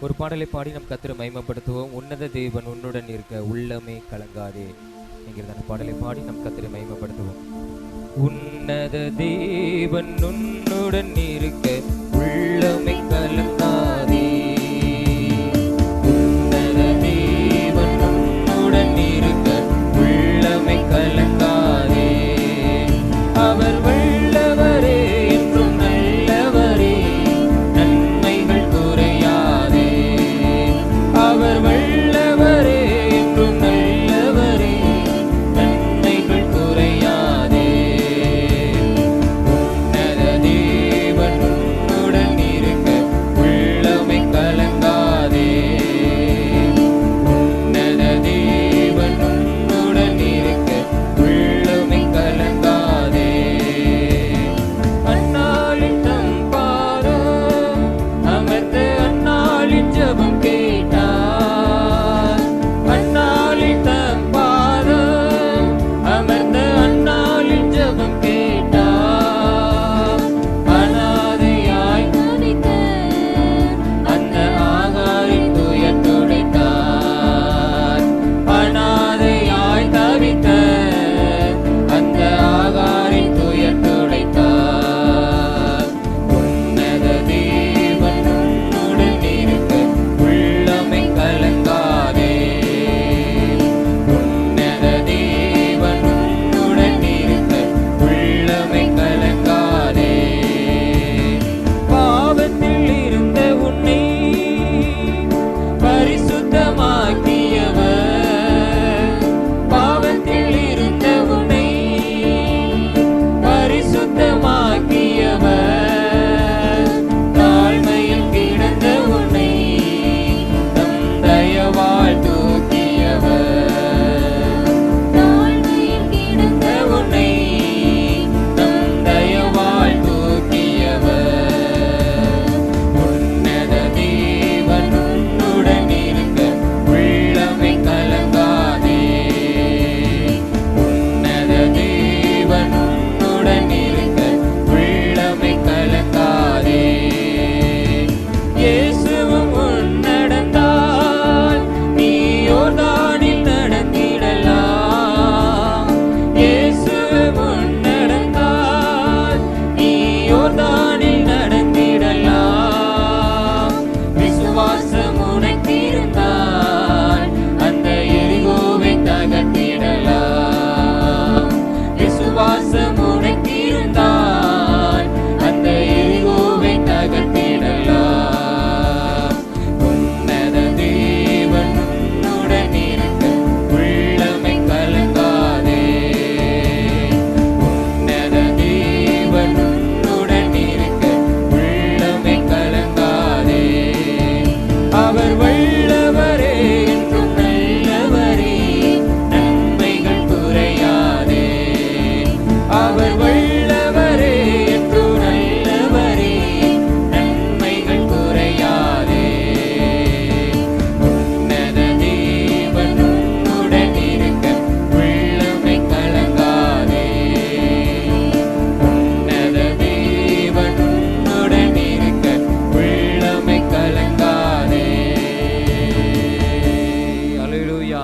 ஒரு பாடலை பாடி நம் கர்த்தரை மகிமைப்படுத்துவோம். உன்னத தேவன் உன்னுடன் இருக்க உள்ளமே கலங்காதே என்கிறதான பாடலை பாடி நம் கர்த்தரை மகிமைப்படுத்துவோம். உன்னத தேவன் உன்னுடன் இருக்க உள்ளமே கலங்காதே. உன்னத தேவன் உன்னுடன் இருக்க உள்ளமே கலங்காதே. அவர் வல்லவரே என்றும் நல்லவரே, நன்மைகள் குறையாதே. அவர் வல்லவரே என்றும் நல்லவரே, நன்மைகள் குறையாதே. உன்னத தேவன் உன்னுடன் இருக்க உள்ளமை கலங்காதே. உன்னத தேவன் உன்னுடன் இருக்க உள்ளமை கலங்காதே. அந்நாளில் தம் பாதம் அமர்ந்து அந்நாளின் ஜெபம் கேட்டார். அந்நாளில் தம் பாதம் அமர்ந்து அந்நாளின் ஜெபம் கேட்டார். அனாதையாய் தவித்த அந்த ஆகாரின் துயர் துடைத்தார். அனாதையாய் தவித்த அந்த ஆகாரின் துயர் துடைத்தார். உன்னத தேவன் உன்னுடன் இருக்க உள்ளமை கலங்காதே. உன்னத தேவன் உன்னுடன் இருக்க உள்ளமை கலங்காதே. பாவத்தில் இருந்த உன்னை பரிசுத்தமாக்கியவர். பாவத்தில் இருந்த உன்னை பரிசுத்தமாக்கியவர். தாழ்மையில் கிடந்த உன்னை தம் தயவால் தூக்கியவர். தாழ்மையில் கிடந்த உன்னை தம் தயவால் தூக்கியவர். உன்னத தேவன் உன்னுடன் இருக்க உள்ளமை கலங்காதே. உன்னத தேவன் உன்னுடன் இருக்க உள்ளமை கலங்காதே. இயேசுவும் உன் நடந்தால் நீ யோர்தானில் நடந்திடலாம். இயேசுவும் உன் நடந்தால் நீ யோர்தானில் நடந்திடலாம். விசுவாசம் உனக்கிருந்தால் அந்த எரிகோவை தகர்த்திடலாம். விசுவாசம் உனக்கிருந்தால் அந்த எரிகோவை தகர்த்திடலாம். உன்னத தேவன் உன்னுடன் இருக்க உள்ளமை கலங்காதே. உன்னத தேவன் உன்னுடன் இருக்க உள்ளமை கலங்காதே. அவர் வல்லவரே என்றும் நல்லவரே, நன்மைகள் குறையாதே. அவர் வல்லவரே என்றும் நல்லவரே, நன்மைகள் குறையாதே. உன்னத தேவன் உன்னுடன் இருக்க உள்ளமை கலங்காதே. உன்னத தேவன் உன்னுடன் இருக்க உள்ளமை கலங்காதே. அல்லேலூயா,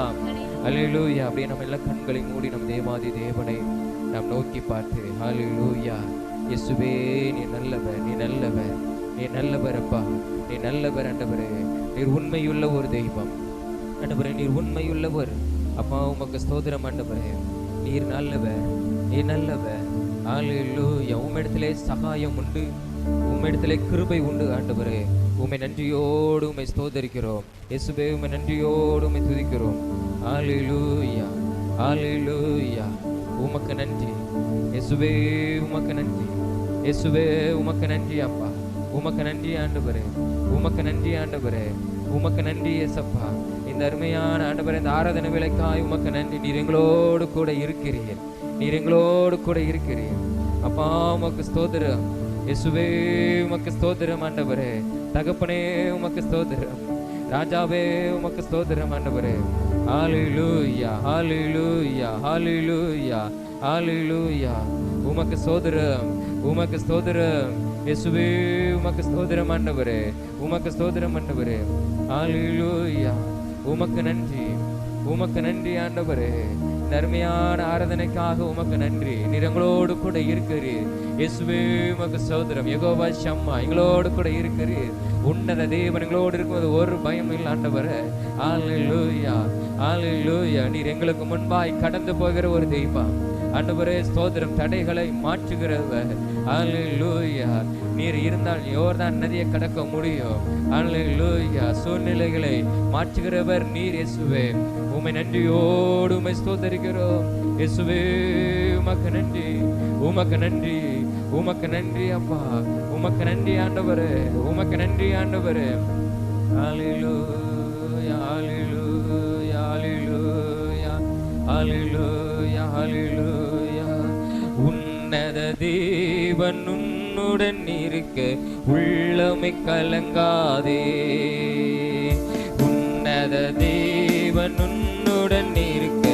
அல்லேலூயா. அப்படியே நம்ம எல்லா கண்களை மூடி நம் தேவாதி தேவனை நாம் நோக்கி பார்த்து ஹல்லேலூயா. இயேசுவே நீ நல்லவர், நீ நல்லவர், நீ நல்லவர் அப்பா, நீ நல்லவர் ஆண்டவரே. நீர் உண்மையுள்ள ஒரு தெய்வம் ஆண்டவரே, நீர் உண்மையுள்ளவர் அப்பா. உமக்கு ஸ்தோத்திரம் ஆண்டவரே. நீர் நல்லவர், நீர் நல்லவர். ஹல்லேலூயா. உம்மிடத்திலே சகாயம் உண்டு, உம்மிடத்திலே கிருபை உண்டு ஆண்டவரே. உம்மை நன்றியோடு உம்மை ஸ்தோத்தரிக்கிறோம் இயேசுவே. உம்மை நன்றியோடு உம்மை துதிக்கிறோம். ஹல்லேலூயா, ஹல்லேலூயா. உமக்கு நன்றி இயேசுவே, உமக்கு நன்றி இயேசுவே, உமக்கு நன்றி அப்பா. உமக்கு நன்றி ஆண்டவரே, உமக்கு நன்றி ஆண்டவரே, உமக்கு நன்றி இயேசப்பா. இந்த அருமையான ஆண்டவரே, இந்த ஆராதனை வேளைக்காய் உமக்கு நன்றி. நீர் எங்களோடு கூட இருக்கிறீர், நீர் எங்களோடு கூட இருக்கிறீர் அப்பா. உமக்கு ஸ்தோத்திரம் இயேசுவே, உமக்கு ஸ்தோத்திரம் ஆண்டவரே. தகப்பனே உமக்கு ஸ்தோத்திரம், ராஜாவே உமக்கு ஸ்தோத்திரம் ஆண்டவரே. ஹல்லேலூயா, ஹல்லேலூயா, ஹல்லேலூயா, ஹல்லேலூயா. உமக்கு ஸ்தோத்திரம், உமக்கு ஸ்தோத்திரம் இயேசுவே உமக்கு ஸ்தோத்திரம் ஆண்டவரே, உமக்கு ஸ்தோத்திரம் ஆண்டவரே. ஹல்லேலூயா. உமக்கு நன்றி, உமக்கு நன்றி ஆண்டவரே. நன்மையான ஆராதனைக்காக உமக்கு நன்றி. நீர் எங்களோடு கூட இருக்கிறீர் இயேசுவே, உமக்கு ஸ்தோத்திரம். யெகோவா ஷம்மா எங்களோடு கூட இருக்கிறீர். உன்னத தேவன் எங்களோடு இருக்கும்போது ஒரு பயம் இல்லை ஆண்டவரே. ஹல்லேலூயா, ஹல்லேலூயா. நீர் எங்களுக்கு முன்பாய் கடந்து போகிற ஒரு தெய்வம் ஆண்டவரே. ஸ்தோத்திரம். தடைகளை மாற்றுகிறவர். ஹல்லேலூயா. நீர் இருந்தால் யோர்தான் நதியை கடக்க முடியும். ஹல்லேலூயா. சூழ்நிலைகளை மாற்றுகிறவர் நீர் இயேசுவே. உம்மை நன்றியோடு உம்மை ஸ்தோத்தரிக்கிறோம் இயேசுவே. உமக்கு நன்றி, உமக்கு நன்றி, உமக்கு நன்றி அப்பா. உமக்கு நன்றி ஆண்டவரே, உமக்கு நன்றி ஆண்டவரே. ஹல்லேலூயா, ஹல்லேலூயா, ஹல்லேலூயா, ஹல்லேலூயா, ஹல்லேலூயா. உன்னத தேவன் உன்னுடன் இருக்க உள்ளமை கலங்காதே. உன்னத தேவன் உன்னுடன் இருக்க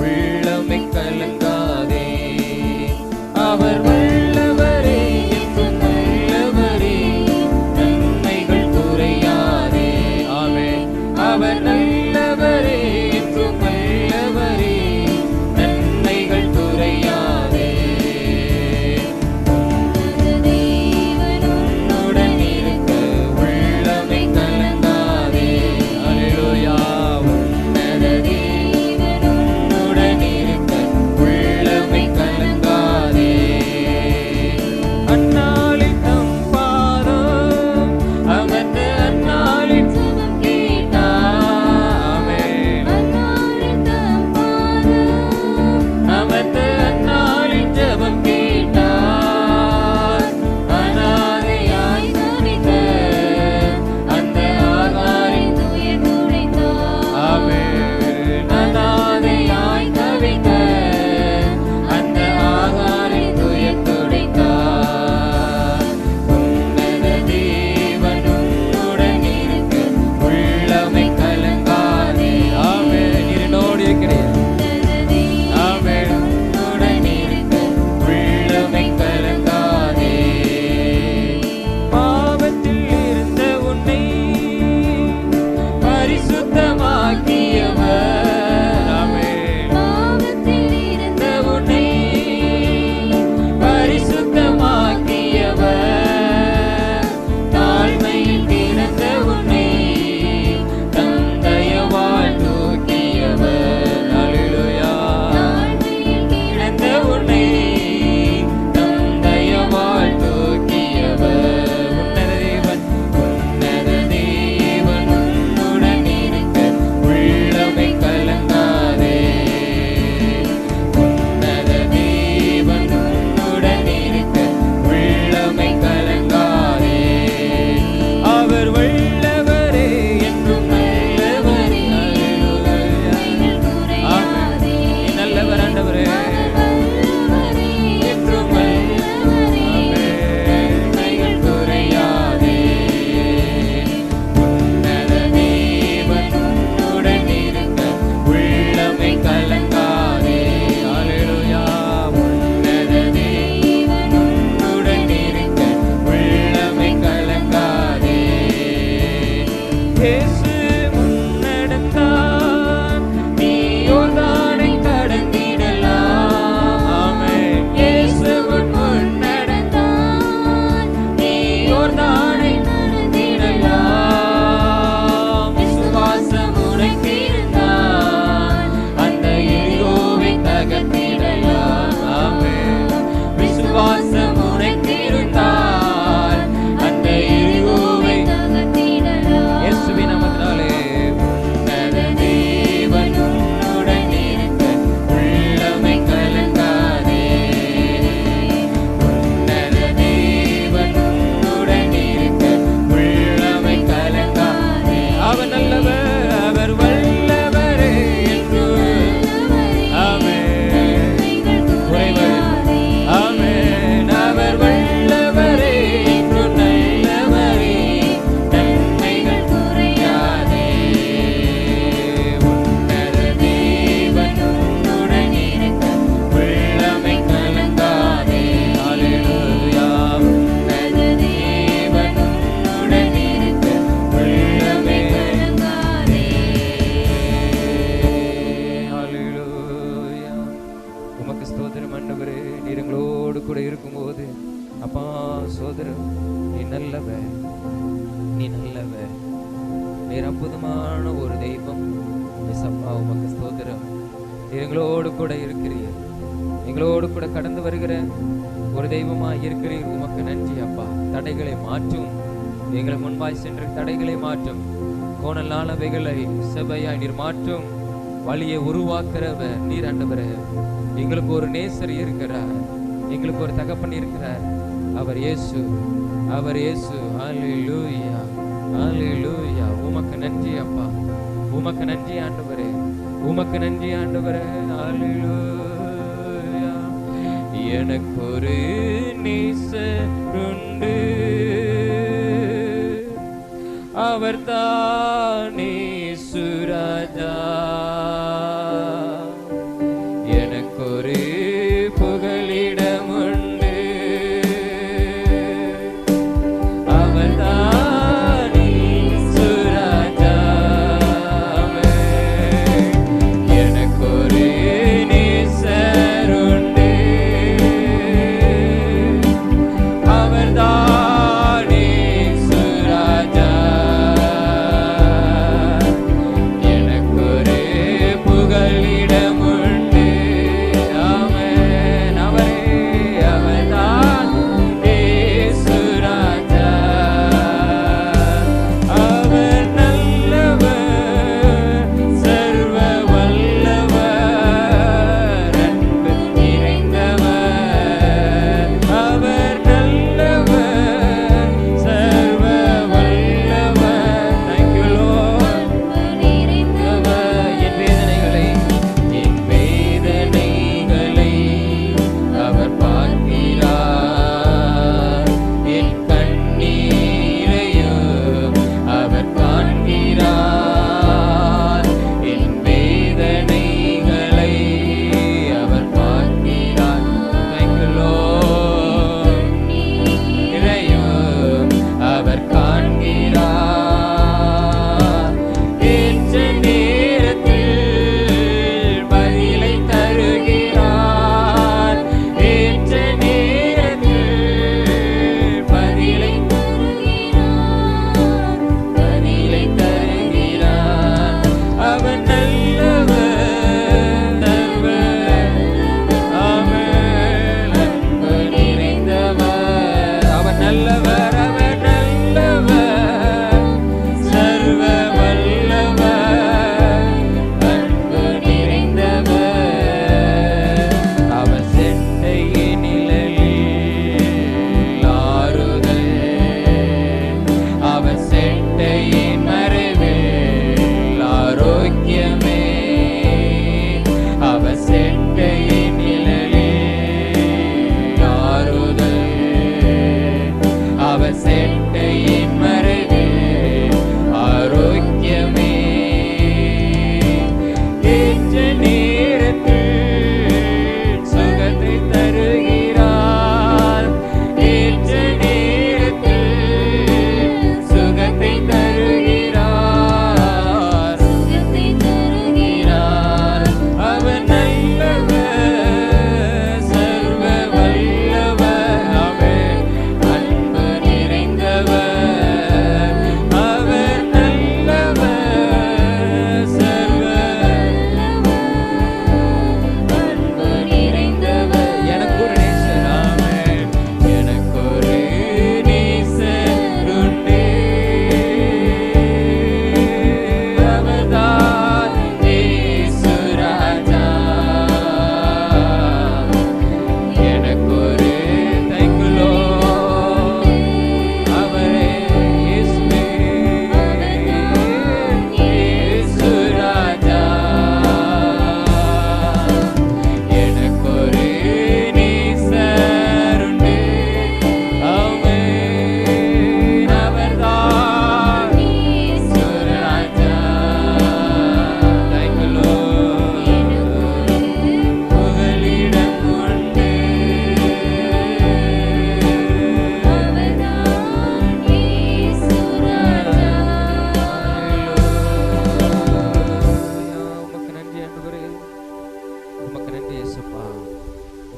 உள்ளமை கலங்காதே. அவர் வல்லவரே, என்றும் நல்லவரே, நன்மைகள் குறையாதே. அவர் நல்லவரே, என்றும் நல்லவரே, நன்மைகள் குறையாதே. உன்னுடன் இருக்க உள்ளமை கலங்காதே. ஹல்லேலூயா. உன்னத கூட இருக்கும்போது அப்பா சோதரம் நீ நல்லவர், நீ நல்லவர், நீர் அற்புதமான ஒரு தெய்வம். அப்பா உமக்கு ஸ்தோத்திரம். எங்களோடு கூட இருக்கிறீர், எங்களோடு கூட கடந்து வருகிற ஒரு தெய்வமா இருக்கிறீர். உமக்கு நன்றி அப்பா. தடைகளை மாற்றும், எங்களை முன்பாய் சென்ற தடைகளை மாற்றும், கோணலானவைகளை செவ்வையாய் நீர் மாற்றும், வழியை உருவாக்குறவர் நீர் ஆண்டவரே. எங்களுக்கு ஒரு நேசர் இருக்கிறார், எங்களுக்கு ஒரு தகப்பன் இருக்கிறார், அவர் இயேசு, அவர் இயேசு. ஹல்லேலூயா, ஹல்லேலூயா. உமக்கு நன்றி அப்பா, உமக்கு நன்றி ஆண்டவரே, உமக்கு நன்றி ஆண்டவரே. ஹல்லேலூயா. எனக்கு ஒரு நேசருண்டு, அவர் தானே சுராஜா. எனக்கு ஒரு புகலிடம் உண்டு, அவர் தானே சுராஜா. எனக்கு ஒரு நேசர் உண்டு, அவர் தானே சுராஜா. எனக்கு ஒரு புகலிடம் உண்டு,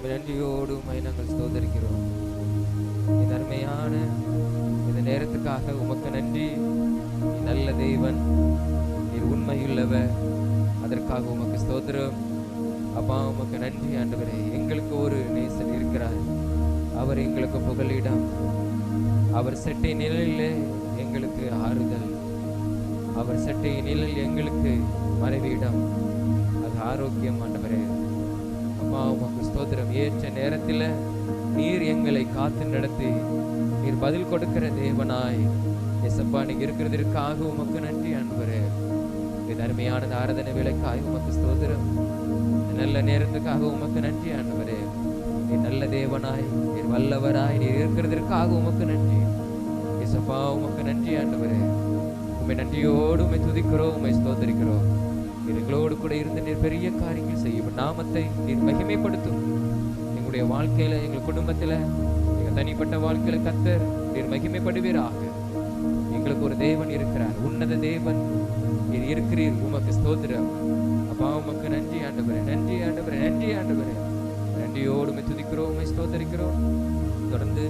நன்றியோடு உம்மை நாங்கள் ஸ்தோத்தரிக்கிறோம். இந்த அருமையான இந்த நேரத்துக்காக உமக்கு நன்றி. நீ நல்ல தேவன், நீர் உண்மையுள்ளவர். அதற்காக உமக்கு ஸ்தோத்திரம். அப்பா உமக்கு நன்றி ஆண்டவரே. எங்களுக்கு ஒரு நேசன் இருக்கிறார், அவர் எங்களுக்கு புகலிடம். அவர் சட்டை நிழலிலே எங்களுக்கு ஆறுதல், அவர் சட்டை நிழல் எங்களுக்கு மறைவிடம். அது ஆரோக்கியம் ஆண்டவரே. அப்பா உமக்கு ஸ்தோத்திரம். ஏற்ற நேரத்தில் நீர் எங்களை காத்து நடத்தி நீர் பதில் கொடுக்கிற தேவனாய் எசப்பா நீங்க இருக்கிறதற்காக உமக்கு நன்றி ஆண்டவரே. இது அருமையான ஆராதனை வேலைக்காக உமக்கு ஸ்தோத்திரம். நல்ல நேரத்துக்காக உமக்கு நன்றி ஆண்டவரே. நீ நல்ல தேவனாய், நீர் வல்லவராய் நீர் இருக்கிறதற்காக உமக்கு நன்றி எசப்பா. உமக்கு நன்றி ஆண்டவரே. உம்மை நன்றியோடு உம்மை துதிக்கிறோம், உம்மை ஸ்தோத்தரிக்கிறோம். எங்களோடு கூட இருந்து நீர் பெரிய காரியங்கள் செய்யும். நாமத்தை நீர் மகிமைப்படுத்தும். எங்களுடைய வாழ்க்கையில, எங்கள் குடும்பத்துல, எங்கள் தனிப்பட்ட வாழ்க்கையில கர்த்தர் நீர் மகிமைப்படுவீராக. எங்களுக்கு ஒரு தேவன் இருக்கிறார், உன்னத தேவன் நீர் இருக்கிறீர். உமக்கு ஸ்தோத்திரம் அப்பா. உமக்கு நன்றி ஆண்டவரே, நன்றி ஆண்டவரே, நன்றி ஆண்டவரே. நன்றியோடு உம்மை துதிக்கிறோம், உம்மை ஸ்தோத்தரிக்கிறோம். தொடர்ந்து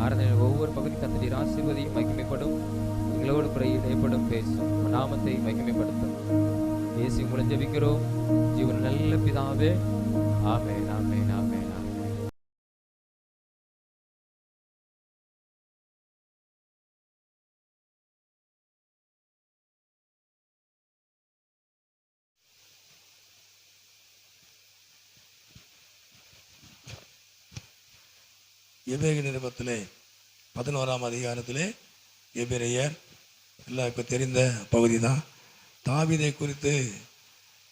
ஆராதனையில் ஒவ்வொரு பகுதி கர்த்தர் நீர் ஆசீர்வதியும், மகிமைப்படும். எங்களோடு கூட இடைப்படும், பேசும், நாமத்தை மகிமைப்படுத்தும். இயேசு மூலம் ஜெபிக்கிறோம் ஜீவன் நல்ல பிதாவே. ஆமென், ஆமென், ஆமென், ஆமென். எபிரேயர் நிருபத்திலே 11ஆம் அதிகாரத்திலே எபிரேயர் எல்லாம் இப்போ தெரிந்த பகுதி தான். தாவீதை குறித்து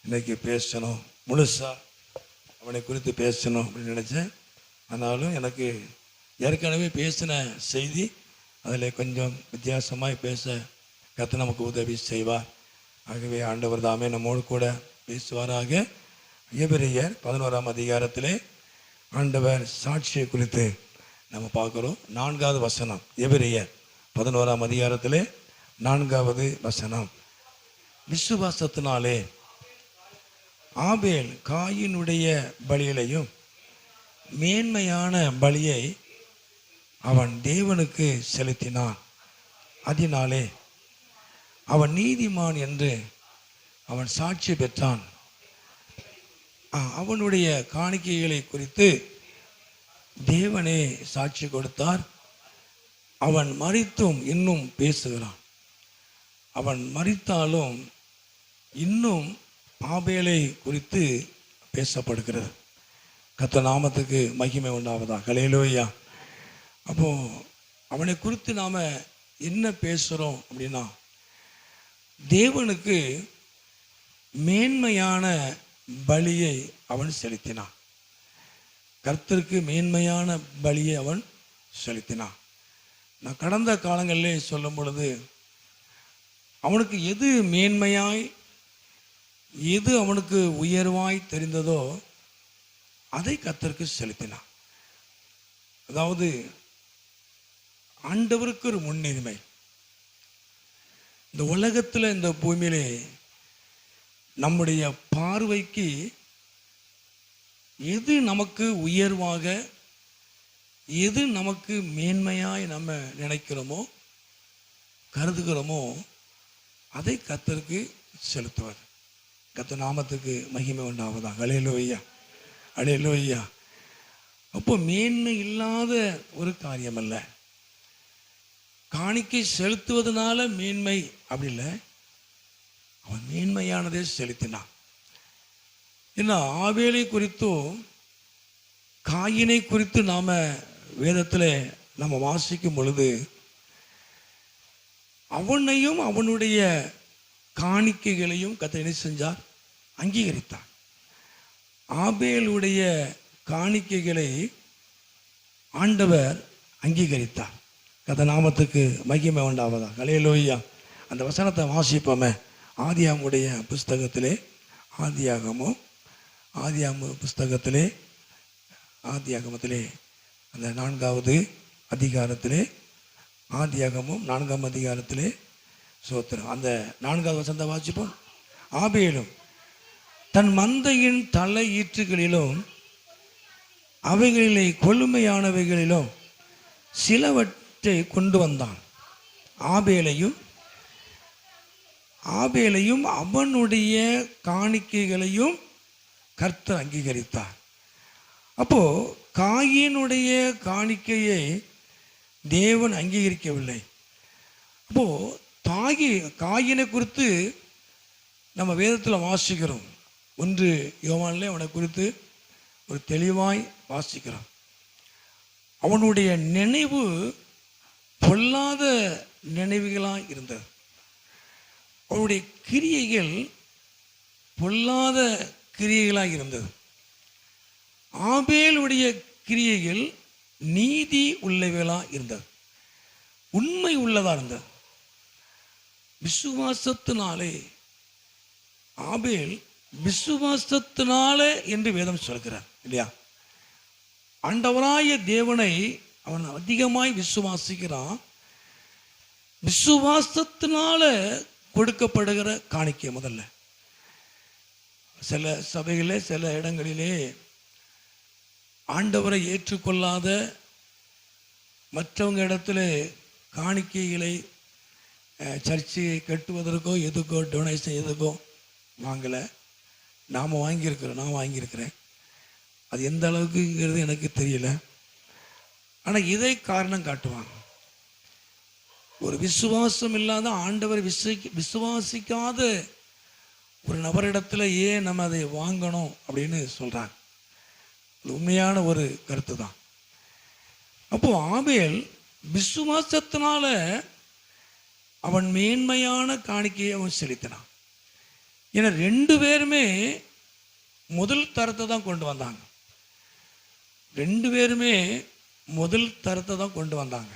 இன்னைக்கு பேசணும், முழுசா அவனை குறித்து பேசணும் அப்படின்னு நினச்சேன். ஆனாலும் எனக்கு ஏற்கனவே பேசின செய்தி அதில் கொஞ்சம் வித்தியாசமாய் பேச கர்த்தர் நமக்கு உதவி செய்வார். ஆகவே ஆண்டவர் தாமே நம்மோடு கூட பேசுவாராக. எபிரேயர் 11ஆம் அதிகாரத்திலே ஆண்டவர் சாட்சியை குறித்து நம்ம பார்க்குறோம். 4வது வசனம். எபிரேயர் 11ஆம் அதிகாரத்திலே 4வது வசனம். விசுவாசத்தினாலே ஆபேல் காயினுடைய பலியிலையும் மேன்மையான பலியை அவன் தேவனுக்கு செலுத்தினான். அதனாலே அவன் நீதிமான் என்று அவன் சாட்சி பெற்றான். அவனுடைய காணிக்கைகளை குறித்து தேவனே சாட்சி கொடுத்தார். அவன் மரித்தும் இன்னும் பேசுகிறான். அவன் மரித்தாலும் இன்னும் ஆபேலை குறித்து பேசப்படுகிறது. கர்த்தர் நாமத்துக்கு மகிமை உண்டாவதா. ஹல்லேலூயா. அப்போ அவனை குறித்து நாம என்ன பேசுறோம் அப்படின்னா, தேவனுக்கு மேன்மையான பலியை அவன் செலுத்தினான். கர்த்தருக்கு மேன்மையான பலியை அவன் செலுத்தினான். நான் கடந்த காலங்களிலே சொல்லும் பொழுது அவனுக்கு எது மேன்மையாய், எது அவனுக்கு உயர்வாய் தெரிந்ததோ அதை கர்த்தருக்கு செலுத்தினான். அதாவது ஆண்டவருக்கு ஒரு முன்னுரிமை. இந்த உலகத்தில், இந்த பூமியிலே நம்முடைய பார்வைக்கு எது நமக்கு உயர்வாக, எது நமக்கு மேன்மையாய் நம்ம நினைக்கிறோமோ, கருதுகிறோமோ அதை கர்த்தருக்கு செலுத்துவார். கர்த்தர் நாமத்துக்கு மகிமை உண்டாவதா. ஹல்லேலூயா, ஹல்லேலூயா. அப்போ மேன்மை இல்லாத ஒரு காரியம் அல்ல. காணிக்கை செலுத்துவதனால மேன்மை அப்படி இல்லை, அவன் மேன்மையானதை செலுத்தினான். ஏன்னா ஆபேலை குறித்தும் காயினை குறித்து நாம வேதத்தில் நம்ம வாசிக்கும் பொழுது அவனையும் அவனுடைய காணிக்கைகளையும் கர்த்தர் என்ன செஞ்சார்? அங்கீகரித்தார். ஆபேலுடைய காணிக்கைகளை ஆண்டவர் அங்கீகரித்தார். கர்த்தர் நாமத்துக்கு மகிமை உண்டாவதா. ஹல்லேலூயா. அந்த வசனத்தை வாசிப்போமே. ஆதியாகமுடைய புஸ்தகத்திலே, ஆதியாகமத்திலே அந்த 4வது அதிகாரத்திலே, ஆதியாகமும் 4ஆம் அதிகாரத்திலே சோத்திரம் அந்த 4வது வசனத்தை வாசிப்போம். ஆபேலும் தன் மந்தையின் தலை ஈற்றுகளிலும் அவைகளிலே கொழுமையானவைகளிலும் சிலவற்றை கொண்டு வந்தான். ஆபேலையும் அவனுடைய காணிக்கைகளையும் கர்த்தர் அங்கீகரித்தார். அப்போ காயினுடைய காணிக்கையை தேவன் அங்கீகரிக்கவில்லை. அப்போ காயினை குறித்து நம்ம வேதத்தில் வாசிக்கிறோம். 1 யோவானிலே அவனை குறித்து ஒரு தெளிவாய் வாசிக்கிறோம். அவனுடைய நினைவு பொல்லாத நினைவுகளாக இருந்தது. அவனுடைய கிரியைகள் பொல்லாத கிரியைகளாக இருந்தது. ஆபேலுடைய கிரியைகள் நீதி உள்ளவைகளாக இருந்தது, உண்மை உள்ளதாக இருந்தது. விசுவாசத்தினாலே ஆபேல் விசுவாசத்தினாலே என்று வேதம் சொல்கிறார் இல்லையா? ஆண்டவராய தேவனை அவன் அதிகமாய் விசுவாசிக்கிறான். விசுவாசத்தினால கொடுக்கப்படுகிற காணிக்கை முதல்ல. சில சபைகளே சில இடங்களிலே ஆண்டவரை ஏற்றுக்கொள்ளாத மற்றவங்க இடத்துல காணிக்கைகளை சர்ச்சையை கட்டுவதற்கோ எதுக்கோ டொனேஷன் எதுக்கோ வாங்கலை. நான் வாங்கியிருக்கிறேன். அது எந்த அளவுக்குங்கிறது எனக்கு தெரியல. ஆனால் இதை காரணம் காட்டுவாங்க. ஒரு விசுவாசம் இல்லாத ஆண்டவர் விசுவாசிக்காத ஒரு நபரிடத்துல ஏன் நம்ம அதை வாங்கணும் அப்படின்னு சொல்றாங்க. உண்மையான ஒரு கருத்து தான். அப்போ ஆபேல் விசுவாசத்தினால அவன் மேன்மையான காணிக்கையை அவன் செலுத்தினான். ஏன்னா 2 பேருமே முதல் தரத்தை தான் கொண்டு வந்தாங்க. 2 பேருமே முதல் தரத்தை தான் கொண்டு வந்தாங்க.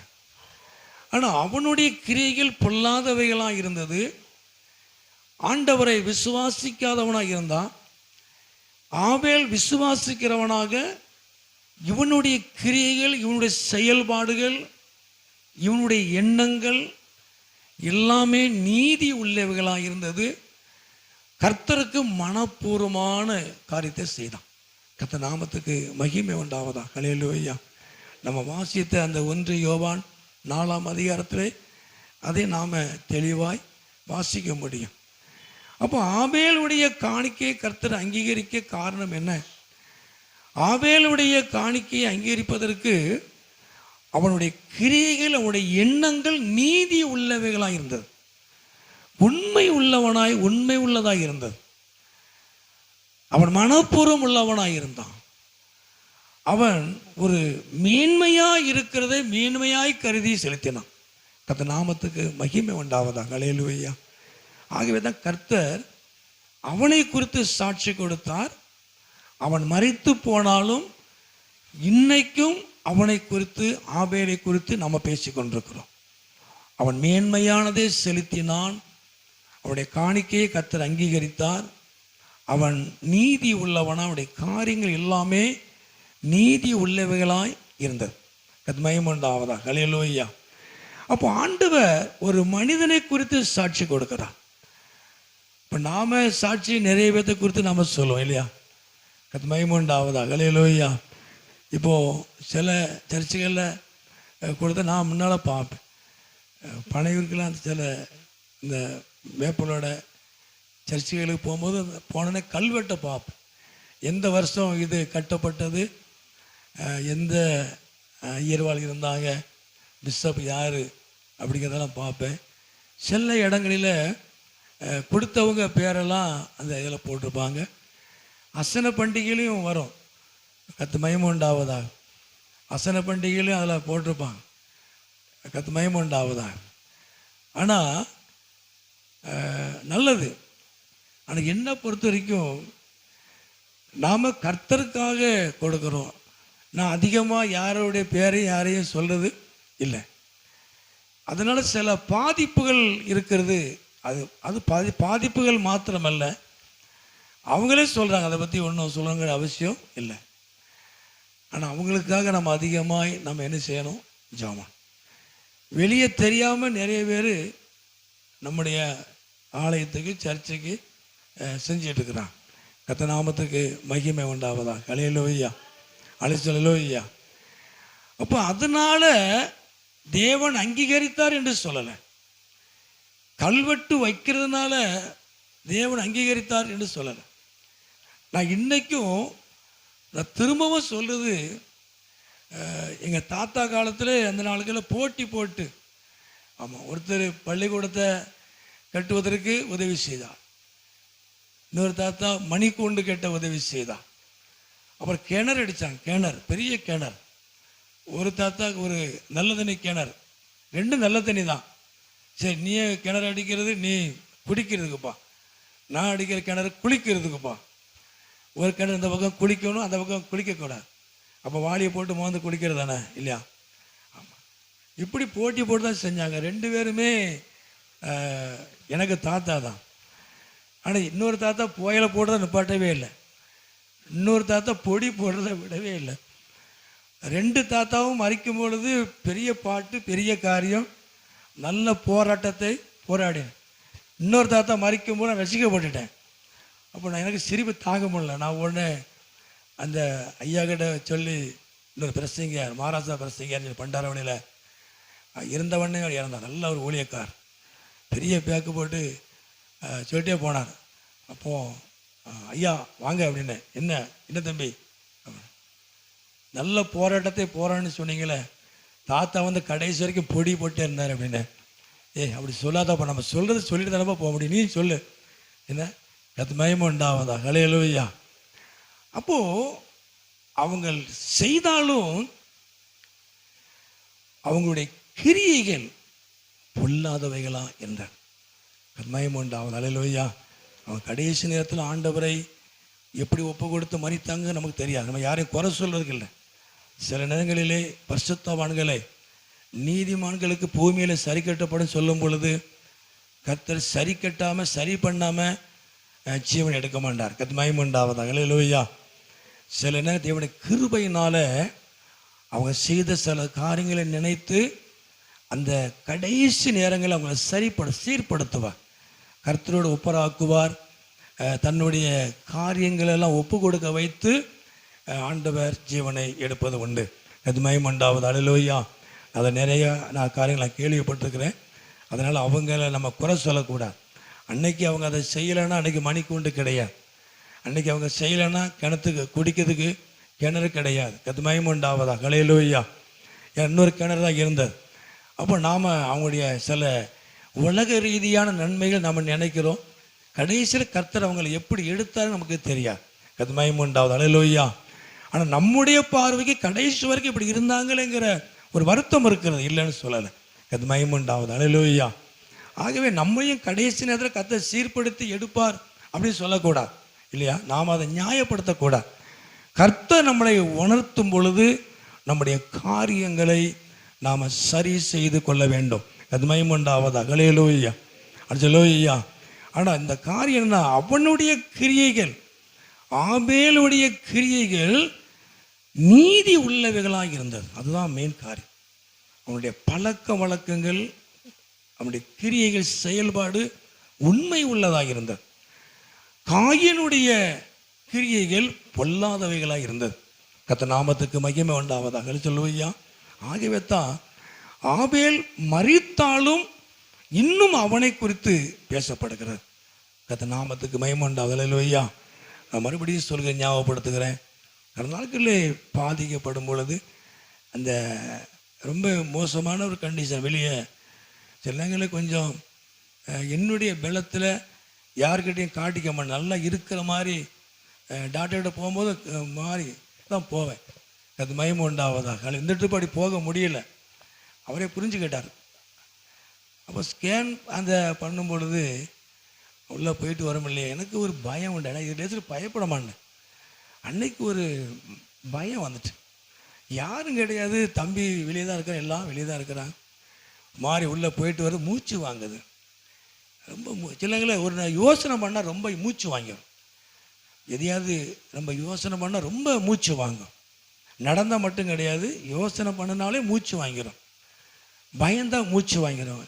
ஆனால் அவனுடைய கிரியைகள் பொல்லாதவைகளாக இருந்தது. ஆண்டவரை விசுவாசிக்காதவனாக இருந்தான். ஆபேல் விசுவாசிக்கிறவனாக இவனுடைய கிரியைகள், இவனுடைய செயல்பாடுகள், இவனுடைய எண்ணங்கள் எல்லாமே நீதி உள்ளவைகளாக இருந்தது. கர்த்தருக்கு மனப்பூர்வமான காரியத்தை செய்தான். கர்த்தர் நாமத்துக்கு மகிமை உண்டாவதா. ஹல்லேலூயா. நம்ம வாசித்த அந்த 1 யோவான் 4ஆம் அதிகாரத்திலே அதை நாம் தெளிவாய் வாசிக்க முடியும். அப்போ ஆபேலுடைய காணிக்கையை கர்த்தர் அங்கீகரிக்க காரணம் என்ன? ஆபேலுடைய காணிக்கையை அங்கீகரிப்பதற்கு அவனுடைய கிரியைகள், அவனுடைய எண்ணங்கள் நீதி உள்ளவைகளாக இருந்தது, உண்மை உள்ளதாய் இருந்தது. அவன் மனப்பூர்வம் உள்ளவனாய் இருந்தான். அவன் ஒரு மேன்மையாய் இருக்கிறதை மேன்மையாய் கருதி செலுத்தினான். கர்த்தர் நாமத்துக்கு மகிமை உண்டாவதாக. ஹல்லேலூயா. ஆகவே தான் கர்த்தர் அவனை குறித்து சாட்சி கொடுத்தார். அவன் மரித்து போனாலும் இன்னைக்கும் அவனை குறித்து, ஆபேலை குறித்து நம்ம பேசிக்கொண்டிருக்கிறோம். அவன் மேன்மையானதை செலுத்தினான். அவனுடைய காணிக்கையை கர்த்தர் அங்கீகரித்தார். அவன் நீதி உள்ளவனா, அவனுடைய காரியங்கள் எல்லாமே நீதி உள்ளவைகளாய் இருந்தது. கர்த்தர் மகிமை உண்டாவதாக. ஹல்லேலூயா. அப்போ ஆண்டவர் ஒரு மனிதனை குறித்து சாட்சி கொடுக்கிறார். இப்போ நாம சாட்சி நிறைய பேர்த்தை குறித்து நாம சொல்லுவோம் இல்லையா? கர்த்தர் மகிமை உண்டாவதாக. ஹல்லேலூயா. இப்போது சில சர்ச்சுகளில் கொடுத்த நான் முன்னால் பார்ப்பேன். பனையூருக்கெல்லாம் சில இந்த வேப்பலோட சர்ச்சுகளுக்கு போகும்போது போனோடனே கல்வெட்டை பார்ப்பேன். எந்த வருஷம் இது கட்டப்பட்டது, எந்த ஐயர்வாள் இருந்தாங்க, பிஷப் யார் அப்படிங்கிறதெல்லாம் பார்ப்பேன். சில இடங்களில் கொடுத்தவங்க பேரெல்லாம் அந்த இதில் போட்டிருப்பாங்க. அசன பண்டிகையிலையும் வரும். கர்த்தர் மகிமை உண்டாவதாக. அசன பண்டிகையிலையும் அதில் போட்டிருப்பாங்க. கர்த்தர் மகிமை உண்டாவதாக. ஆனால் நல்லது. ஆனால் என்னை பொறுத்த வரைக்கும் நாம் கர்த்தருக்காக கொடுக்குறோம். நான் அதிகமாக யாரோடைய பேரையும் யாரையும் சொல்கிறது இல்லை. அதனால் சில பாதிப்புகள் இருக்கிறது. அது பாதிப்புகள் மாத்திரமல்ல, அவங்களே சொல்கிறாங்க, அதை பற்றி ஒன்றும் சொல்லுங்கிற அவசியம் இல்லை. ஆனால் அவங்களுக்காக நம்ம அதிகமாக நம்ம என்ன செய்யணும்? ஜெபம். வெளியே தெரியாமல் நிறைய பேர் நம்முடைய ஆலயத்துக்கு சர்ச்சுக்கு செஞ்சிட்டு இருக்கிறான். கர்த்தர் நாமத்துக்கு மகிமை உண்டாவதா. ஹல்லேலூயா. அல்லேலூயா. அப்போ அதனால தேவன் அங்கீகரித்தார் என்று சொல்லலை. கல்வெட்டு வைக்கிறதுனால தேவன் அங்கீகரித்தார் என்று சொல்லலை. நான் இன்னைக்கும் நான் திரும்பவும் சொல்றது, எங்கள் தாத்தா காலத்தில் அந்த நாளுக்குள்ள போட்டி போட்டு, ஆமாம், ஒருத்தர் பள்ளிக்கூடத்தை கட்டுவதற்கு உதவி செய்தார், இன்னொரு தாத்தா மணிக்கூண்டு கட்ட உதவி செய்தார். அப்புறம் கிணறு அடித்தாங்க, கிணறு, பெரிய கிணறு. ஒரு தாத்தா ஒரு நல்ல தண்ணி கிணறு, ரெண்டும் நல்ல தண்ணி தான். சரி, நீ கிணறு அடிக்கிறது நீ குடிக்கிறதுக்குப்பா, நான் அடிக்கிற கிணறு குளிக்கிறதுக்குப்பா. ஒரு கிணறு இந்த பக்கம் குளிக்கணும், அந்த பக்கம் குளிக்கக்கூடாது. அப்போ வாளியை போட்டு மோந்து குளிக்கிறது தானே, இல்லையா? ஆமாம், இப்படி போட்டி போட்டு தான் செஞ்சாங்க. ரெண்டு பேருமே எனக்கு தாத்தா தான். ஆனால் இன்னொரு தாத்தா புயலை போடுறத நிப்பாட்டவே இல்லை, இன்னொரு தாத்தா பொடி போடுறத விடவே இல்லை. ரெண்டு தாத்தாவும் மறிக்கும் பொழுது பெரிய பாட்டு, பெரிய காரியம், நல்ல போராட்டத்தை போராடினேன். இன்னொரு தாத்தா மறிக்கும் போது நான் ரசிக்கப்பட்டுட்டேன். அப்போ நான் எனக்கு சிரிப்பு தாங்க முடியல. நான் ஒன்று அந்த ஐயா கிட்ட சொல்லி, இன்னொரு பிரசங்கர், மகாராஷ்டிரா பிரசங்கர் பண்டாரவணியில் இருந்தவொடனே இறந்தார். நல்ல ஒரு ஊழியக்கார், பெரிய பேக்கு போட்டு சொல்லிட்டே போனார். அப்போது ஐயா வாங்க அப்படின்னு, என்ன தம்பி, நல்ல போராட்டத்தை போரான்னு சொன்னீங்களே, தாத்தா வந்து கடைசி வரைக்கும் பொடி போட்டே இருந்தார் அப்படின்னு. அப்படி சொல்லாதப்பா, நம்ம சொல்கிறது சொல்லிட்டு தானப்பா போக முடியும், நீ சொல்லு என்ன, அது மயமும் உண்டாவதா. ஹல்லேலூயா. அப்போது அவங்க செய்தாலும் அவங்களுடைய கிரியைகள் பொல்லாதவைகளா என்றார். மயமும் உண்டாவதா. ஹல்லேலூயா. அவங்க கடைசி நேரத்தில் ஆண்டவரை எப்படி ஒப்பு கொடுத்து மறித்தாங்க நமக்கு தெரியாது. நம்ம யாரையும் குறை சொல்றதுக்கு இல்லை. சில நேரங்களிலே பரிசுத்தவான்களை, நீதிமான்களுக்கு பூமியில் சரி கட்டப்படும் சொல்லும் பொழுது கர்த்தர் சரி கட்டாமல் சரி பண்ணாமல் ஜீவன் எடுக்க மாட்டார். மகிமை உண்டாவதாக. ஹல்லேலூயா. சில நேரம் தேவனுடைய கிருபையினால அவங்க செய்த சில காரியங்களை நினைத்து அந்த கடைசி நேரங்களில் அவங்களை சீர்படுத்துவார், கர்த்தரோடு ஒப்பராக்குவார், தன்னுடைய காரியங்களெல்லாம் ஒப்பு கொடுக்க வைத்து ஆண்டவர் ஜீவனை எடுப்பது உண்டு. அது மகிமை உண்டாவது. ஹல்லேலூயா. அதை நிறைய காரியங்கள் நான் கேள்விப்பட்டிருக்கிறேன். அதனால் அவங்கள நம்ம குறை சொல்லக்கூடாது. அன்னைக்கு அவங்க அதை செய்யலைன்னா அன்றைக்கி மணிக்கூண்டு கிடையாது, அன்றைக்கி அவங்க செய்யலைன்னா கிணத்துக்கு குடிக்கிறதுக்கு கிணறு கிடையாது. அது மகிமை உண்டாவதா. ஹல்லேலூயா. இன்னொரு கிணறு தான் இருந்தது. அப்போ நாம் அவங்களுடைய சில உலக ரீதியான நன்மைகள் நம்ம நினைக்கிறோம், கடைசியில் கர்த்தர் அவங்களை எப்படி எடுத்தாலும் நமக்கு தெரியாது. அது மகிமை உண்டாவது. ஹல்லேலூயா. ஆனால் நம்முடைய பார்வைக்கு கடைசி வரைக்கும் இப்படி இருந்தாங்களேங்கிற ஒரு வருத்தம் இருக்கிறது, இல்லைன்னு சொல்லலை. அது மகிமை உண்டாவது. ஹல்லேலூயா. ஆகவே நம்மையும் கடைசி நேரத்தில் கர்த்தர் சீர்படுத்தி எடுப்பார் அப்படின்னு சொல்லக்கூடாது, இல்லையா? நாம் அதை நியாயப்படுத்தக்கூடாது. கர்த்தர் நம்மளை உணர்த்தும் பொழுது நம்முடைய காரியங்களை நாம் சரி செய்து கொள்ள வேண்டும். அது மகிமை உண்டாவதா. ஹல்லேலூயா. ஹல்லேலூயா. ஆனால் இந்த காரியம் என்ன, அவனுடைய கிரியைகள், ஆபேலுடைய கிரியைகள் நீதி உள்ளவைகளாக இருந்தது. அதுதான் மெயின் காரியம். அவனுடைய பழக்க வழக்கங்கள், அவனுடைய கிரியைகள், செயல்பாடு உண்மை உள்ளதாக இருந்தது. காயினுடைய கிரியைகள் பொல்லாதவைகளாக இருந்தது. கர்த்தர் நாமத்துக்கு மகிமை உண்டாவதாக. ஹல்லேலூயா. ஆகவே தான் ஆபேல் மரித்தாலும் இன்னும் அவனை குறித்து பேசப்படுகிறது. கர்த்தர் நாமத்துக்கு மகிமை உண்டாவதாக. ஹல்லேலூயா. நான் மறுபடியும் சொல்கிறேன், ஞாபகப்படுத்துகிறேன். கடந்த நாட்களிலே பாதிக்கப்படும் பொழுது அந்த ரொம்ப மோசமான ஒரு கண்டிஷன், வெளியே சில நேரங்களில் கொஞ்சம் என்னுடைய பலத்தில் யார்கிட்டையும் காட்டிக்க மாட்டேன், நல்லா இருக்கிற மாதிரி டாக்டர்கிட்ட போகும்போது மாறி தான் போவேன். அது மகிமை உண்டாவதாக. இந்த ட்ரிப் அப்படி போக முடியல, அவரே புரிஞ்சுக்கிட்டார். அப்போ ஸ்கேன் அந்த பண்ணும் பொழுது உள்ளே போயிட்டு வர முடியல. எனக்கு ஒரு பயம் உண்டு, ஏன்னா இது டேஸில் பயப்பட மாட்டேன். அன்னைக்கு ஒரு பயம் வந்துட்டு, யாரும் கிடையாது, தம்பி வெளியே தான் இருக்கிறான், எல்லாம் வெளியே தான் இருக்கிறான், மாறி உள்ளே போயிட்டு வர மூச்சு வாங்குது. ரொம்ப சிலங்களை ஒரு யோசனை பண்ணால் ரொம்ப மூச்சு வாங்கிடும், எதையாவது நம்ம யோசனை பண்ணால் ரொம்ப மூச்சு வாங்கும். நடந்தால் மட்டும் கிடையாது, யோசனை பண்ணினாலே மூச்சு வாங்கிடும், பயந்தான் மூச்சு வாங்கிடும்.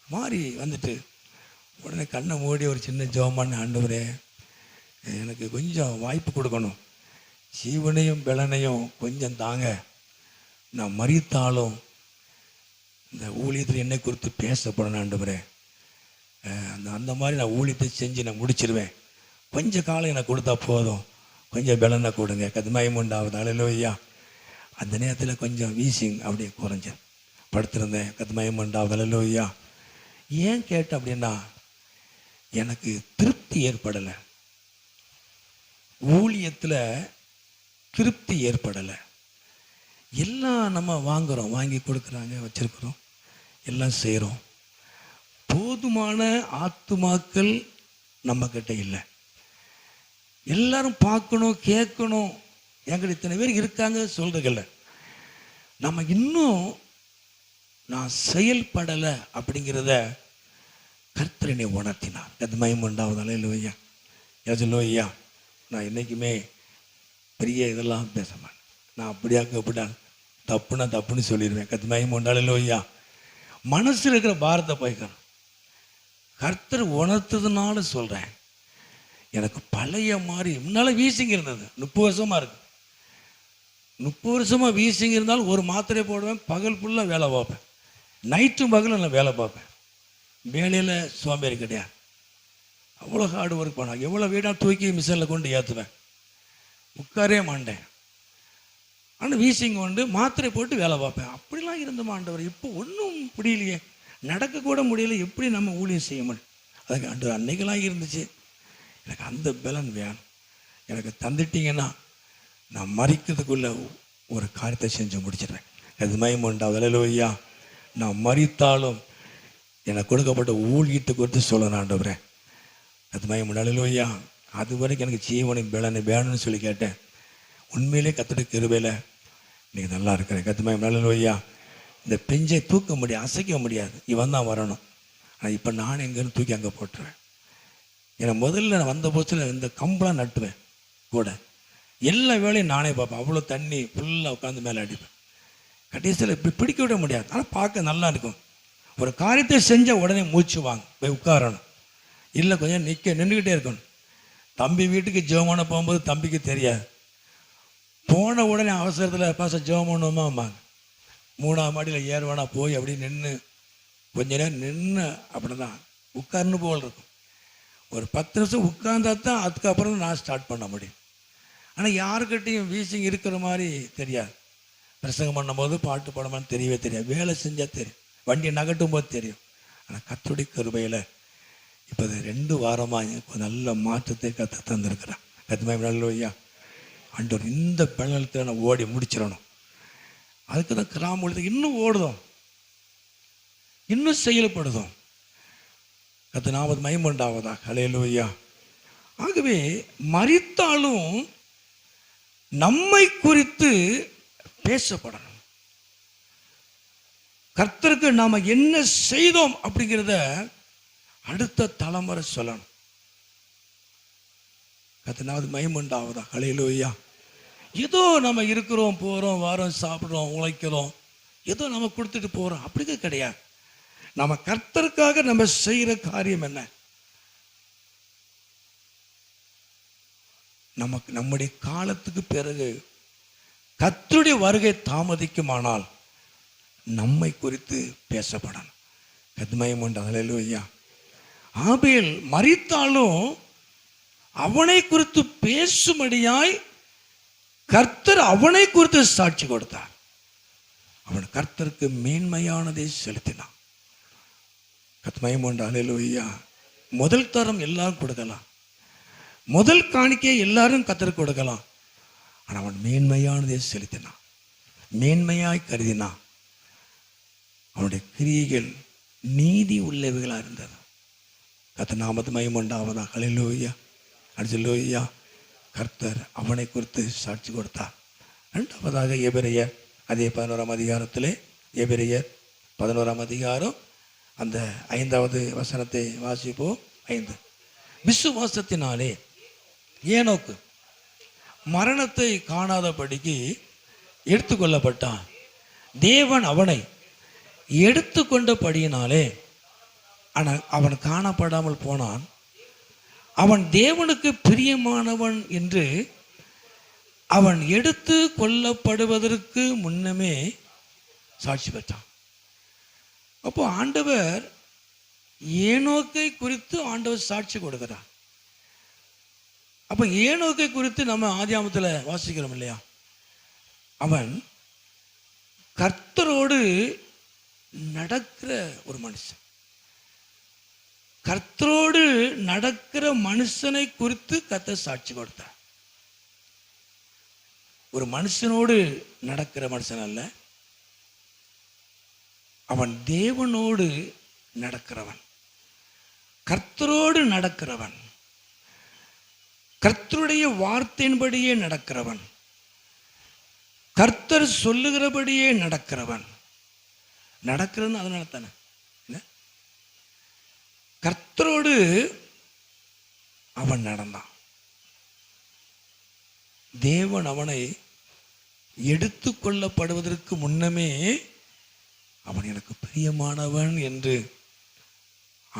மாறி வந்துட்டு உடனே கண்ணை மூடி ஒரு சின்ன ஜெபம் பண்ண, ஆண்டவரே எனக்கு கொஞ்சம் வாய்ப்பு கொடுக்கணும், ஜீவனையும் பலனையும் கொஞ்சம் தாங்க. நான் மரித்தாலும் இந்த ஊழியத்தில் என்னை குறித்து பேசப்படணும் ஆண்டவரே. அந்த மாதிரி நான் ஊழியத்தை செஞ்சு நான் முடிச்சிருவேன். கொஞ்சம் காலம் எனக்கு கொடுத்தா போதும், கொஞ்சம் பலனை கொடுங்க. கதுமயம் உண்டாவது. அல்லேலூயா. அந்த நேரத்தில் கொஞ்சம் வீசிங் அப்படியே குறைஞ்ச படுத்திருந்தேன். கதுமயம் உண்டாவது. அல்லேலூயா. ஏன் கேட்டேன் அப்படின்னா, எனக்கு திருப்தி ஏற்படலை, ஊழியத்தில் திருப்தி ஏற்படலை. எல்லாம் நம்ம வாங்குகிறோம், வாங்கி கொடுக்குறாங்க, வச்சிருக்கிறோம், எல்லாம் செய்கிறோம். போதுமான ஆத்துமாக்கள் நம்மக்கிட்ட இல்லை. எல்லாரும் பார்க்கணும், கேட்கணும், என்கிட்ட இத்தனை பேர் இருக்காங்க சொல்றதில்ல. நம்ம இன்னும் நான் செயல்படலை அப்படிங்கிறத கர்த்தர் என்னை உணர்த்தினார். அது மயம் உண்டாவது. அல்லேலூயா. அல்லேலூயா. நான் என்றைக்குமே பெரிய இதெல்லாம் பேச மாட்டேன். நான் அப்படியாக்க அப்படியா தப்புன்னு சொல்லிடுவேன். கத்து மயம் உண்டாலும். அல்லேலூயா. மனசில் இருக்கிற பாரத்தை போய்க்கணும். கர்த்தர் உணர்த்ததுனால சொல்கிறேன். எனக்கு பழைய மாதிரி முன்னால் வீசிங் இருந்தது. 30 வருஷமாக இருக்கு. 30 வருஷமாக வீசிங் இருந்தாலும் ஒரு மாத்திரை போடுவேன், பகல் ஃபுல்லாக வேலை பார்ப்பேன், நைட்டும் பகலும் நான் வேலை பார்ப்பேன். வேலையில் சோம்பேறி கிடையாது. அவ்வளோ ஹார்டு ஒர்க் பண்ணாங்க. எவ்வளோ வீடாக தூக்கி மிஷினில் கொண்டு ஏற்றுவேன், உட்காரே மாட்டேன். ஆனால் வீசிங் கொண்டு மாத்திரை போட்டு வேலை பார்ப்பேன். அப்படிலாம் இருந்தோம் ஆண்டவர். இப்போ ஒன்றும் முடியலையே, நடக்கக்கூட முடியல, எப்படி நம்ம ஊழியம் செய்ய முடியும்? அதுக்கு ஆண்டவர் அன்னைக்கெல்லாம் இருந்துச்சு. எனக்கு அந்த பலன் வேணும். எனக்கு தந்துட்டீங்கன்னா நான் மறிக்கிறதுக்குள்ள ஒரு காரியத்தை செஞ்சு முடிச்சிடுறேன். அது மயம் உண்டாவது. அல்லேலூயா. நான் மறித்தாலும் எனக்கு கொடுக்கப்பட்ட ஊழியத்தை குறித்து சொல்லணும் ஆண்டவரே. அது மயம் உண்டு. அல்லேலூயா. அது வரைக்கும் எனக்கு ஜீவனையும் பலனை வேணும்னு சொல்லி கேட்டேன். உண்மையிலே கர்த்தருடைய கிருபையில இன்னைக்கு நல்லா இருக்கிறேன். கத்து மயம். அல்லேலூயா. இந்த பெஞ்சை தூக்க முடியாது, அசைக்க முடியாது, இவன் தான் வரணும். ஆனால் இப்போ நான் எங்கேன்னு தூக்கி அங்கே போட்டுருவேன். ஏன்னா முதல்ல நான் வந்த போச்சில் இந்த கம்பெலாம் நட்டுவேன் கூட, எல்லா வேலையும் நானே பார்ப்பேன். அவ்வளோ தண்ணி ஃபுல்லாக உட்காந்து மேலே அடிப்பேன். கடைசியில் இப்படி பிடிக்க விட முடியாது. ஆனால் பார்க்க நல்லா இருக்கும். ஒரு காரியத்தை செஞ்சால் உடனே மூச்சு வாங்க, போய் உட்காரணும், இல்லை கொஞ்சம் நின்றுக்கிட்டே இருக்கணும். தம்பி வீட்டுக்கு ஜெபம் பண்ண போகும்போது தம்பிக்கு தெரியாது. போன உடனே அவசரத்தில் பாச ஜெபம் பண்ணுவோமா அம்மாங்க, 3ஆம் மாடியில் ஏறுவானா போய் அப்படி நின்று கொஞ்ச நேரம் நின்று அப்படி தான் உட்கார்ந்து போல் இருக்கும். ஒரு 10 நிமிஷம் உட்கார்ந்தா தான் அதுக்கப்புறம் நான் ஸ்டார்ட் பண்ண முடியும். ஆனால் யாருக்கிட்டையும் வீசிங் இருக்கிற மாதிரி தெரியாது. பிரசங்கம் பண்ணும்போது பாட்டு பாடமான்னு தெரியவே தெரியாது. வேலை செஞ்சால் தெரியும், வண்டியை நகட்டும் போது தெரியும். ஆனால் கர்த்தருடைய கிருபையில் இப்போ 2 வாரமாக இப்போ நல்ல மாற்றத்தை கற்று தந்திருக்கிறேன். கத்துமாய். நல்ல ஆண்டவர் இந்த பலனத்தில் நான் ஓடி முடிச்சிடணும். அதுக்கு தான் கிராமத்தில் இன்னும் ஓடுதோம், இன்னும் செயல்படுதோம். கர்த்தர் நாமத்துக்கு மகிமை உண்டாவதாக. அல்லேலூயா. ஆகவே மரித்தாலும் நம்மை குறித்து பேசப்படணும். கர்த்தருக்கு நாம என்ன செய்தோம் அப்படிங்கிறத அடுத்த தலைமுறை சொல்லணும். கர்த்தர் நாமத்துக்கு மகிமை உண்டாவதாக. அல்லேலூயா. ஏதோ நம்ம இருக்கிறோம், போகிறோம், வாரோம், சாப்பிட்றோம், உழைக்கிறோம், ஏதோ நம்ம கொடுத்துட்டு போகிறோம், அப்படிங்க கிடையாது. நம்ம கர்த்தருக்காக நம்ம செய்கிற காரியம் என்ன? நமக்கு நம்முடைய காலத்துக்கு பிறகு கர்த்தருடைய வருகை தாமதிக்குமானால் நம்மை குறித்து பேசப்படணும். கத்மயம் உண்டு. அல்லேலூயா. ஆபேல் மரித்தாலும் அவனை குறித்து பேசும்படியாய் கர்த்தர் அவனை குறித்து சாட்சி கொடுத்தார். அவன் கர்த்தருக்கு மேன்மையானதை செலுத்தினான். கத்மயம் உண்டு. அல்லேலூயா. முதல் தரம் எல்லாரும் கொடுக்கலாம், முதல் காணிக்கை எல்லாரும் கர்த்தருக்கு கொடுக்கலாம். ஆனால் அவன் மேன்மையானதை செலுத்தினான், மேன்மையாய் கருதினான். அவனுடைய கிரியைகள் நீதி உள்ளவைகளாக இருந்தது. கர்த்தர் நாமத்துக்கு மகிமை உண்டாவதாக. அல்லேலூயா. அல்லேலூயா. கர்த்தர் அவனை குறித்து சாட்சி கொடுத்தார். 2வதாக எபிரெயர், அதே 11ஆம் அதிகாரத்திலே எபிரெயர் 11ஆம் அதிகாரம் அந்த 5வது வசனத்தை வாசிப்போம். 5. விசுவாசத்தினாலே ஏனோக்கு மரணத்தை காணாதபடிக்கு எடுத்துக்கொள்ளப்பட்டான். தேவன் அவனை எடுத்துக்கொண்டபடியினாலே அவன் காணப்படாமல் போனான். அவன் தேவனுக்கு பிரியமானவன் என்று அவன் எடுத்து கொல்லப்படுவதற்கு முன்னமே சாட்சி பெற்றான். அப்போ ஆண்டவர் ஏனோக்கை குறித்து ஆண்டவர் சாட்சி கொடுக்கிறார். அப்போ ஏனோக்கை குறித்து நம்ம ஆதியாமத்தில் வாசிக்கிறோம் இல்லையா? அவன் கர்த்தரோடு நடக்கிற ஒரு மனுஷன். கர்த்தரோடு நடக்கிற மனுஷனை குறித்து கர்த்தர் சாட்சி கொடுத்தார். ஒரு மனுஷனோடு நடக்கிற மனுஷன் அல்ல, அவன் தேவனோடு நடக்கிறவன், கர்த்தரோடு நடக்கிறவன், கர்த்தருடைய வார்த்தையின்படியே நடக்கிறவன், கர்த்தர் சொல்லுகிறபடியே நடக்கிறவன். நடக்கிறன்னு அதனால தானே கர்த்தரோடு அவன் நடந்தான். தேவன் அவனை எடுத்து கொள்ளப்படுவதற்கு முன்னமே அவன் எனக்கு பிரியமானவன் என்று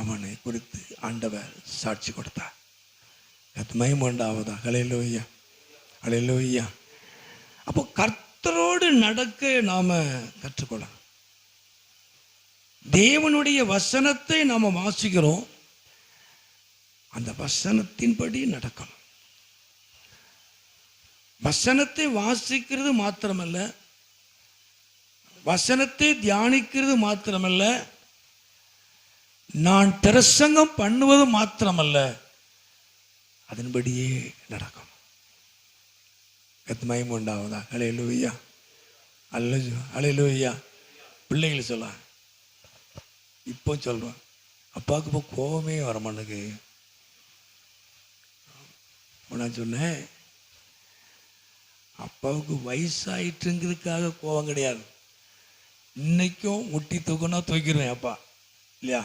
அவனை குறித்து ஆண்டவர் சாட்சி கொடுத்தார். மகிமையுண்டாவதா? ஹல்லேலூயா, ஹல்லேலூயா. அப்போ கர்த்தரோடு நடக்க நாம கற்றுக்கொள்ளலாம். தேவனுடைய வசனத்தை நாம வாசிக்கிறோம், அந்த வசனத்தின்படி நடக்கணும். வசனத்தை வாசிக்கிறது மாத்திரமல்ல, வசனத்தை தியானிக்கிறது மாத்திரமல்ல, நான் பிரசங்கம் பண்ணுவது மாத்திரமல்ல, அதன்படியே நடக்கணும். மகிமை உண்டாவதா? ஹல்லேலூயா, ஹல்லேலூயா. பிள்ளைகள் சொல்ல, இப்போ சொல்றேன், அப்பாவுக்கு இப்போ கோபமே வர மாட்டேங்குது. நான் சொன்னேன், அப்பாவுக்கு வயசாயிட்டுங்கிறதுக்காக கோபம் கிடையாது. இன்னைக்கும் முட்டி தூக்கணும்னா தூக்கிடுவேன் அப்பா, இல்லையா?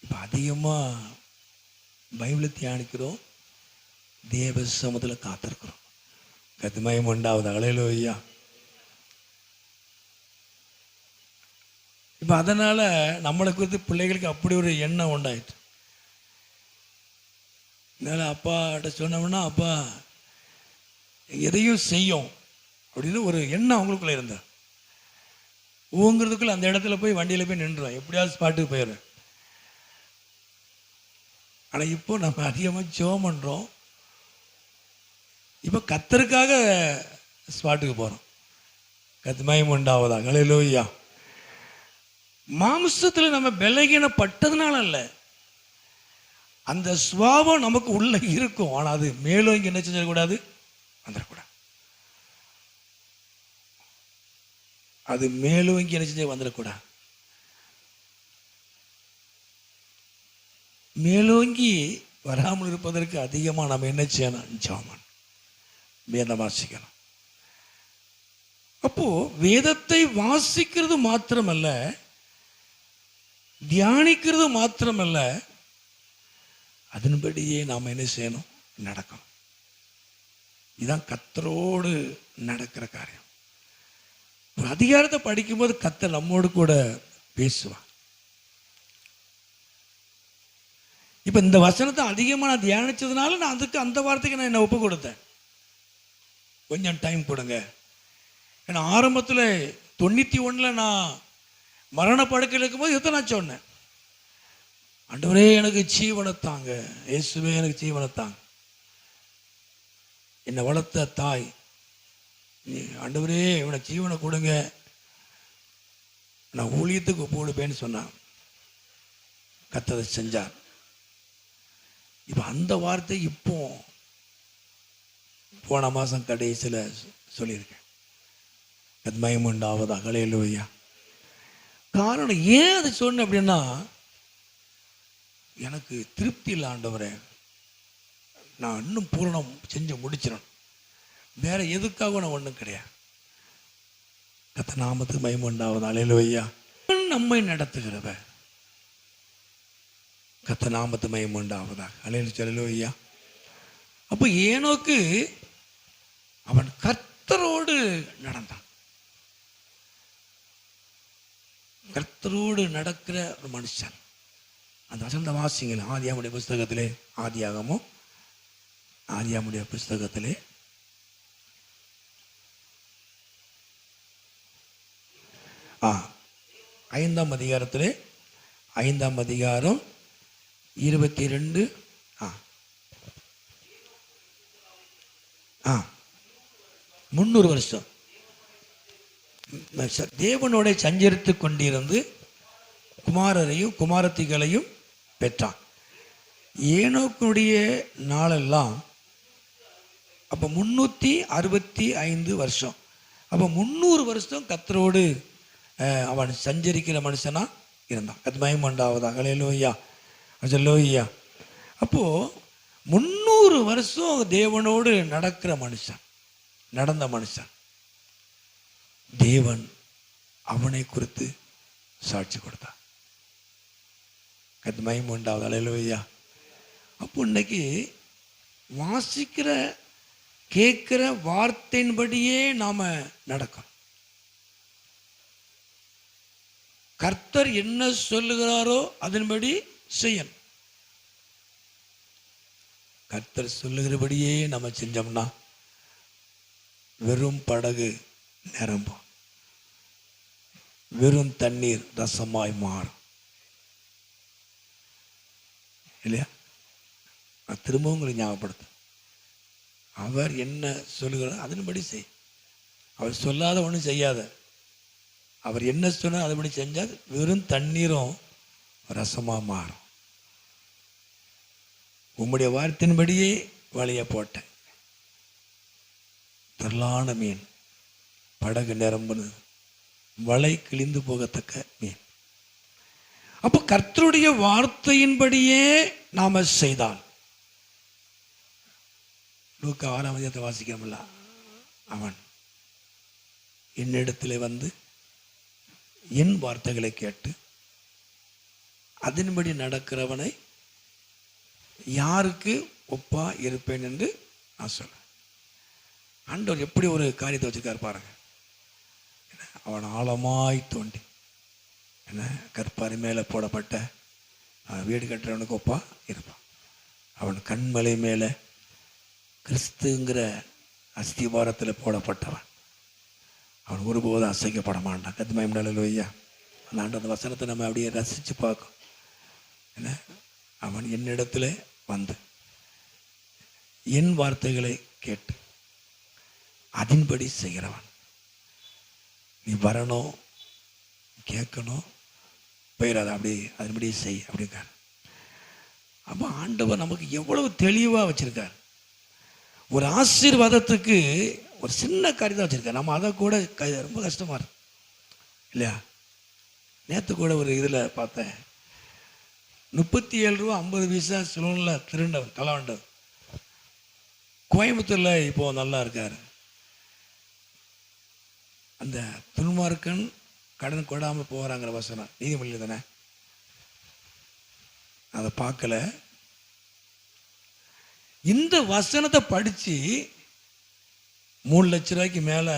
இப்போ அதிகமாக பைபிளை தியானிக்கிறோம், தேவ சமூகத்தில் காத்திருக்கிறோம். கத்துமயம் உண்டாவது. ஹல்லேலூயா. இப்போ அதனால் நம்மளை குறித்து பிள்ளைகளுக்கு அப்படி ஒரு எண்ணம் உண்டாயிட்டு. அதனால் அப்பாட்ட சொன்னோம்னா அப்பா எதையும் செய்யும் அப்படின்னு ஒரு எண்ணம் அவங்களுக்குள்ளே இருந்தார். ஊங்கிறதுக்குள்ள அந்த இடத்துல போய் வண்டியில் போய் நின்றுவேன், எப்படியாவது ஸ்பாட்டுக்கு போயிடுவேன். ஆனால் இப்போ நம்ம அதிகமாக ஜெபம் பண்ணுறோம், இப்போ கர்த்தருக்காக ஸ்பாட்டுக்கு போகிறோம். மகிமை உண்டாவதா? ஹல்லேலூயா. மாம்சத்தில் நம்ம பலகீனப்பட்டதுனால அல்ல, அந்த சுபாவம் நமக்கு உள்ள இருக்கும். ஆனால் அது மேலும் இங்கே என்ன செஞ்சிடக்கூடாது, வந்துடக்கூடாது. அது மேலும் இங்கே என்ன செஞ்ச வந்துடக்கூடாது. மேலோங்கி வராமல் இருப்பதற்கு அதிகமாக நம்ம என்ன செய்யணும்? ஜெபம், வேதம் வாசிக்கணும். அப்போ வேதத்தை வாசிக்கிறது மாத்திரமல்ல, தியானிக்கிறது மாத்திரமல்ல, அதன்படியே நாம் என்ன செய்யணும்? நடக்கணும். இதுதான் கர்த்தரோடு நடக்கிற காரியம். ஒரு அதிகாரத்தை படிக்கும்போது கர்த்தர் நம்மோடு கூட பேசுவான். இப்போ இந்த வசனத்தை அதிகமாக நான் தியானிச்சதுனால நான் அதுக்கு அந்த வார்த்தைக்கு நான் என்ன ஒப்பு கொடுத்தேன். கொஞ்சம் டைம் கொடுங்க. ஏன்னா ஆரம்பத்தில் 91 நான் மரண படுக்கையில் இருக்கும்போது இதை நான் சொன்னேன், ஆண்டவரே எனக்கு ஜீவனை தாங்க, இயேசுவே எனக்கு ஜீவனை தாங்க, என்னை வளர்த்த தாய், ஆண்டவரே இவனை ஜீவனை கொடுங்க, நான் ஊழியத்துக்கு போடுவேன்னு சொன்னான். கர்த்தரை செஞ்சார். இப்போ அந்த வார்த்தை இப்போ போன மாதம் கடைசியில் சொல்லியிருக்கேன். மகிமை உண்டாவதா? ஹல்லேலூயா. காரணம் ஏன் அதை சொன்னேன் அப்படின்னா, எனக்கு திருப்தி இல்லை ஆண்டவரே, நான் இன்னும் பூரணம் செஞ்சு முடிச்சிடணும், வேற எதுக்காக நான் ஒன்றும் கிடையாது. கர்த்தர் நாமத்துக்கு மகிமை உண்டாவதா? ஹல்லேலூயா. நம்மை நடத்துகிறவர், கர்த்தர் நாமத்துக்கு மகிமை உண்டாவதா? ஹல்லேலூயா. அப்போ ஏனோக்கு அவன் கர்த்தரோடு நடந்தான். கர்த்தரோடு நடக்கிற ஒரு மனுஷன். அந்த வசந்த வாசிங்கள் ஆதியாகமுடைய புஸ்தகத்திலே, ஆதியாகமும் ஆதியாமுடைய புஸ்தகத்திலே 5ஆம் அதிகாரத்திலே 5ஆம் அதிகாரம் 22 300 வருஷம் தேவனோட சஞ்சரித்து கொண்டிருந்து குமாரரையும் குமாரத்திகளையும் பெற்றான். ஏனோக்குடைய நாளெல்லாம் அப்போ 365 வருஷம். அப்போ 300 வருஷம் கர்த்தரோடு அவன் சஞ்சரிக்கிற மனுஷனா இருந்தான். அது மகிமையுண்டாவதாக. அல்லேலூயா, அல்லேலூயா. அப்போது 300 வருஷம் தேவனோடு நடந்த மனுஷன் தேவன் அவனை குறித்து சாட்சி கொடுத்தான். அது மகிமையுண்டாவதாக. அல்லேலூயா. அப்போ இன்னைக்கு வாசிக்கிற கேட்கிற வார்த்தையின்படியே நாம நடக்கணும். கர்த்தர் என்ன சொல்லுகிறாரோ அதன்படி செய்யணும். கர்த்தர் சொல்லுகிறபடியே நம்ம செஞ்சோம்னா வெறும் படகு நிரம்பும், வெறும் தண்ணீர் ரசமாய் மாறும். இல்லையா? நான் திரும்பவும் உங்களுக்கு ஞாபகப்படுத்த, அவர் என்ன சொல்லுகிறார் அதன்படி செய். அவர் சொல்லாத ஒன்றும் செய்யாத. அவர் என்ன சொன்னார் அதுபடி செஞ்சால் வெறும் தண்ணீரும் ரசமாக மாறும். உம்முடைய வார்த்தையின்படியே வலையை போட்டேன், திரளான மீன், படகு நிரம்புனது, வலை கிழிந்து போகத்தக்க மீன். அப்போ கர்த்தருடைய வார்த்தையின்படியே நாம செய்தால், லூக்கா 6ஆம் அதிகாரத்தை வாசிக்கிறோம்ல, அவன் என்னிடத்திலே வந்து என் வார்த்தைகளை கேட்டு அதன்படி நடக்கிறவனை யாருக்கு ஒப்பா இருப்பேன் என்று நான் சொல்றேன். ஆண்டவர் எப்படி ஒரு காரியத்தை வச்சிருக்காரு பாருங்க. அவன் ஆழமாய் தோண்டி என்ன கற்பாரி மேலே போடப்பட்ட வீடு கட்டுறவனுக்கு ஒப்பா இருப்பான். அவன் கண்மலை மேலே கிறிஸ்துங்கிற அஸ்திவாரத்தில் போடப்பட்டவன். அவன் ஒருபோதும் அசைக்கப்பட மாட்டான். கத்து மகிமையுண்டாவதாக. ஐயா, அந்த வசனத்தை நம்ம அப்படியே ரசித்து பார்க்கும். என்ன, அவன் என்னிடத்துல வந்து என் வார்த்தைகளை கேட்டு அதன்படி செய்கிறவன். நீ வரணும், கேட்கணும், போயிடாத, அப்படி அதன்படி செய் அப்படிங்கார். அப்போ ஆண்டவர் நமக்கு எவ்வளவு தெளிவாக வச்சிருக்கார். ஒரு ஆசீர்வாதத்துக்கு ஒரு சின்ன காரியத்தை வச்சிருக்கார். நம்ம அதை கூட ரொம்ப கஷ்டமா இருக்கு இல்லையா? நேற்று கூட ஒரு இதில் பார்த்தேன், 37 ரூபா 50 பைசா சிலோனில் திருண்டவர் களவாண்டவர் கோயம்புத்தூரில் இப்போ நல்லா இருக்கார். அந்த துன்மார்க்கன் கடன் கொடாமல் போகிறாங்கிற வசனம் நீதிமொழியில் தானே, அதை பார்க்கல. இந்த வசனத்தை படித்து 3 லட்ச ரூபாய்க்கு மேலே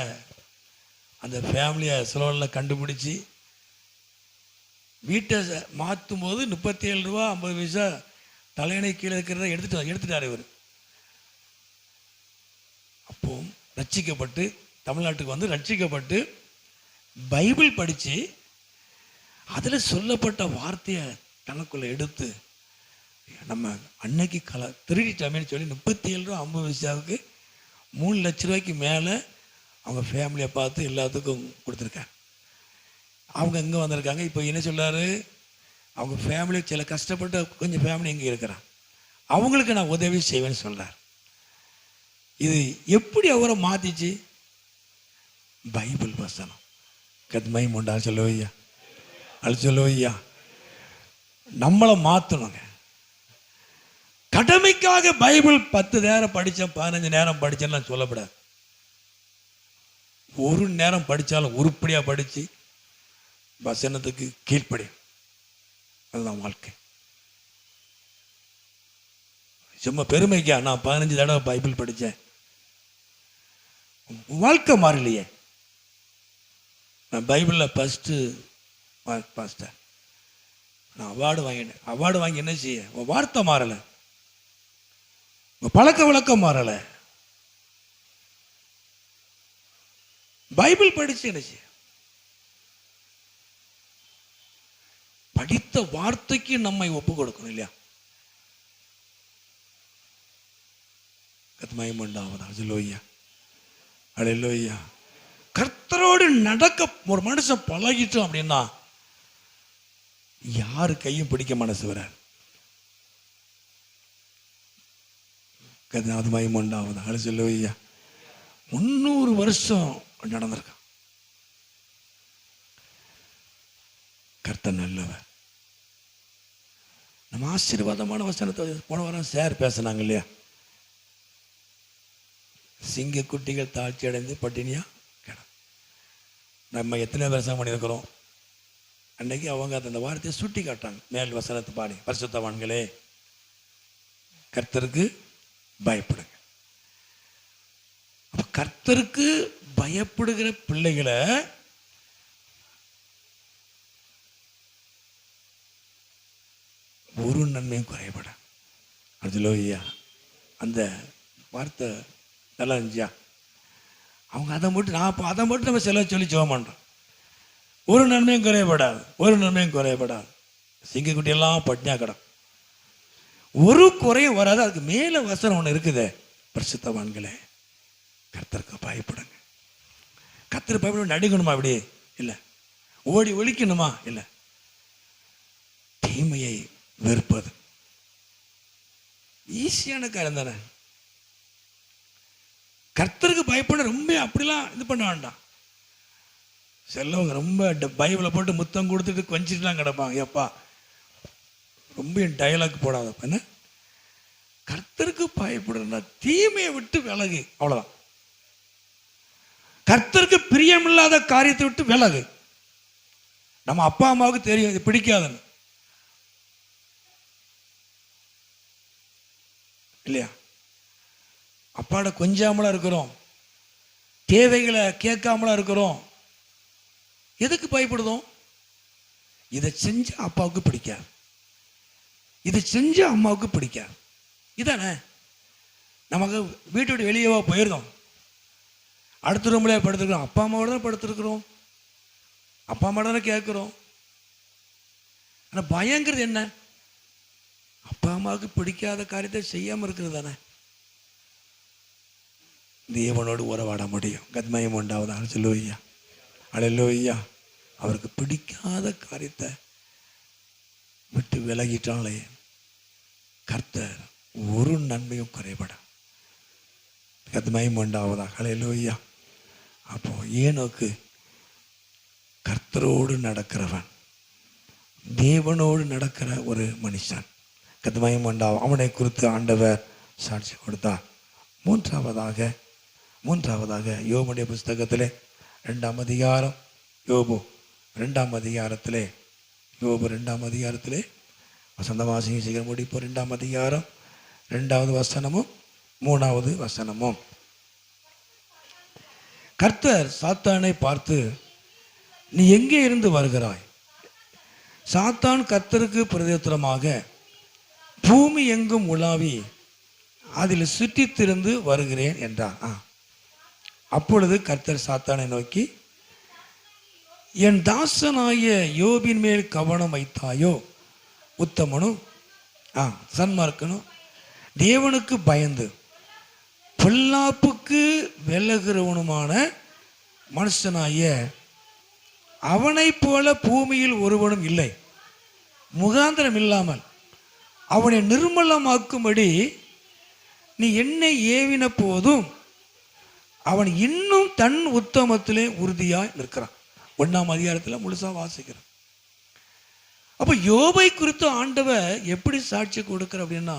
அந்த ஃபேமிலியை சிலோனில் கண்டுபிடிச்சி வீட்டை மாற்றும் போது 37 ரூபா 50 பைசா தலையணை கீழே இருக்கிறத எடுத்துட்டார் இவர். அப்போ ரட்சிக்கப்பட்டு தமிழ்நாட்டுக்கு வந்து ரட்சிக்கப்பட்டு பைபிள் படித்து அதில் சொல்லப்பட்ட வார்த்தையை தனக்குள்ளே எடுத்து நம்ம அன்னைக்கு திருடிட்டாமேன்னு சொல்லி 37 ரூபா 50 பைசாவுக்கு 3 லட்ச ரூபாய்க்கு மேலே அவங்க ஃபேமிலியை பார்த்து எல்லாத்துக்கும் கொடுத்துருக்காங்க. அவங்க இங்கே வந்திருக்காங்க. இப்போ என்ன சொல்கிறாரு, அவங்க ஃபேமிலி சில கஷ்டப்பட்ட கொஞ்சம் ஃபேமிலி இங்கே இருக்கிறான், அவங்களுக்கு நான் உதவி செய்வேன்னு சொல்கிறார். இது எப்படி அவரை மாற்றிச்சு? பைபிள் வசனம். கத்மை முண்டா சொல்லுவையா, அது சொல்லுவையா. நம்மளை மாற்றணுங்க. கடமைக்காக பைபிள் 10 நேரம் படித்தேன் 15 நேரம் படித்தேன்னு சொல்லப்படாது. ஒரு நேரம் படித்தாலும் உருப்படியாக படித்து வசனத்துக்கு கீழ்ப்படி, அதுதான் வாழ்க்கை. சும்மா பெருமைக்கா நான் 15 தடவை பைபிள் படித்தேன், வாழ்க்கை மாறலையே. நான் பைபிளில் ஃபஸ்ட்டு பாஸ்டர், நான் அவார்டு வாங்கினேன். அவார்டு வாங்கி என்ன செய்ய? வார்த்தை மாறலை, பழக்க வழக்கம் மாறல. பைபிள் படிச்சு என்ன செய்ய? படித்த வார்த்தைக்கு நம்மை ஒப்பு கொடுக்கணும் இல்லையா? அல்லேலூயா. கர்த்தரோடு நடக்க ஒரு மனுஷன் பழகிட்டோம் அப்படின்னா யாரு கையும் பிடிக்க மனசு வராது. அது மகிமை உண்டாவது. அல்லேலூயா. 300 வருஷம் நடந்திருக்கான். கர்த்தர் நல்லவர். நம்ம ஆசீர்வாதமான வசனத்தை போன வாரம் சார் பேசினாங்க இல்லையா? சிங்க குட்டிகள் தாழ்ச்சி அடைந்து பட்டினியா கிடக்கும். நம்ம எத்தனை வருஷம் பண்ணியிருக்கிறோம். அன்னைக்கு அவங்க அந்த வார்த்தையை சுட்டி காட்டாங்க. மேல் வசனத்தை பாடி, பரிசுத்தவான்களே கர்த்தருக்கு பயப்படுங்க. அப்ப கர்த்தருக்கு பயப்படுகிற பிள்ளைகளை ஒரு நன்மையும் குறைபட. அல்லேலூயா. அந்த வார்த்தை நல்லா இருந்துச்சா? அவங்க அதை மட்டும் அதை மட்டும் நம்ம செலவு சொல்லி ஜெபம் பண்ணுறோம். ஒரு நன்மையும் குறையப்படாது, ஒரு நன்மையும் குறையப்படாது. சிங்கக்குட்டியெல்லாம் பட்னியா கிடக்கும், ஒரு குறையும் வராது. அதுக்கு மேலே வசனம் ஒன்று இருக்குது, பரிசுத்தவான்களே கர்த்தருக்கு பயப்படுங்க. கர்த்தர் பயப்பட நடுங்கணுமா? அப்படி இல்லை. ஓடி ஒழிக்கணுமா? இல்லை. தீமையை வெறுப்பது ஈஸியான காரியம் தானே. கர்த்தருக்கு பயப்பட ரொம்ப அப்படிலாம் இது பண்ண வேண்டாம். சிலவங்க ரொம்ப பைபிளை போட்டு முத்தம் கொடுத்துட்டு கொஞ்சிட்டுலாம் கிடப்பாங்க. ஏப்பா ரொம்ப என் டயலாக் போடாதப்ப. என்ன கர்த்தருக்கு பயப்படுறா? தீமையை விட்டு விலகு, அவ்வளோதான். கர்த்தருக்கு பிரியமில்லாத காரியத்தை விட்டு விலகு. நம்ம அப்பா அம்மாவுக்கு தெரியும் இது பிடிக்காதுன்னு இல்லையா? அப்பாட கொஞ்சாமலா இருக்கிறோம், தேவைகளை கேட்காமலா இருக்கிறோம். எதுக்கு பயப்படுதோம்? இதை செஞ்ச அப்பாவுக்கு பிடிக்காது, இதை செஞ்ச அம்மாவுக்கு பிடிக்காது. இதானே நமக்கு வீட்டோட வெளியேவா போயிருந்தோம், அடுத்த ரூம்ல படுத்துருக்கிறோம், அப்பா அம்மாவோட தான் படுத்துருக்குறோம், அப்பா அம்மா தானே கேட்குறோம். ஆனால் பயங்கிறது என்ன? அப்பா அம்மாவுக்கு பிடிக்காத காரியத்தை செய்யாமல் இருக்கிறது தானே. தேவனோடு உறவாட முடியும். கத்மயம் உண்டாவது. அல்லேலூயா. அல்லேலூயா. அவருக்கு பிடிக்காத காரியத்தை விட்டு விலகிட்டாலே கர்த்தர் ஒரு நன்மையும் குறைபட. கத்மயம் உண்டாவதா. அல்லேலூயா. அப்போ ஏனோக்கு கர்த்தரோடு நடக்கிறவன், தேவனோடு நடக்கிற ஒரு மனுஷன். கத்மயம் உண்டாவும். அவனை குறித்து ஆண்டவர் சாட்சி கொடுத்தார். மூன்றாவதாக யோபுடைய புஸ்தகத்திலே 2ஆம் அதிகாரம், யோபு 2ஆம் அதிகாரத்திலே, யோபு 2ஆம் அதிகாரத்திலே வசந்தவாசியை சீக்கிரம் முடிப்போம். 2ஆம் அதிகாரம் 2வது வசனமும் 3வது வசனமும். கர்த்தர் சாத்தானை பார்த்து, நீ எங்கே இருந்து வருகிறாய்? சாத்தான் கர்த்தருக்கு பிரதியுத்தரமாக, பூமி எங்கும் உலாவி அதில் சுற்றித் திரிந்து வருகிறேன் என்றார். அப்பொழுது கர்த்தர் சாத்தானை நோக்கி, என் தாசனாகிய யோபின் மேல் கவனம் வைத்தாயோ? உத்தமனும் சன்மார்க்கனும் தேவனுக்கு பயந்து பொல்லாப்புக்கு விலகிறவனுமான மனுஷனாகிய அவனை போல பூமியில் ஒருவனும் இல்லை. முகாந்திரம் இல்லாமல் அவனை நிர்மலமாக்கும்படி நீ என்னை ஏவின போதும் அவன் இன்னும் தன் உத்தமத்திலே உறுதியாய் நிற்கிறான். 1ஆம் அதிகாரத்தில் முழுசா வாசிக்கிறான். அப்போ யோபை குறித்து ஆண்டவர் எப்படி சாட்சி கொடுக்கிற அப்படின்னா,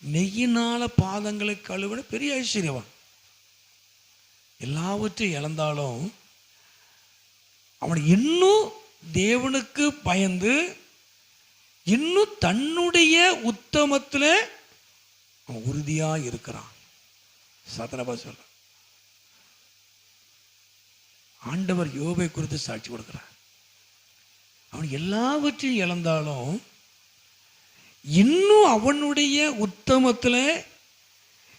நெய்யினால பாதங்களை கழுவின பெரிய ஐஸ்வர்யவான். எல்லாவற்றையும் இழந்தாலும் அவன் இன்னும் தேவனுக்கு பயந்து இன்னும் தன்னுடைய உத்தமத்தில் அவன் உறுதியா இருக்கிறான். சாத்தனபா சொல்ற ஆண்டவர் யோபை குறித்து சாட்சி கொடுக்கிறார். அவன் எல்லாவற்றையும் இழந்தாலும் இன்னும் அவனுடைய உத்தமத்தில்,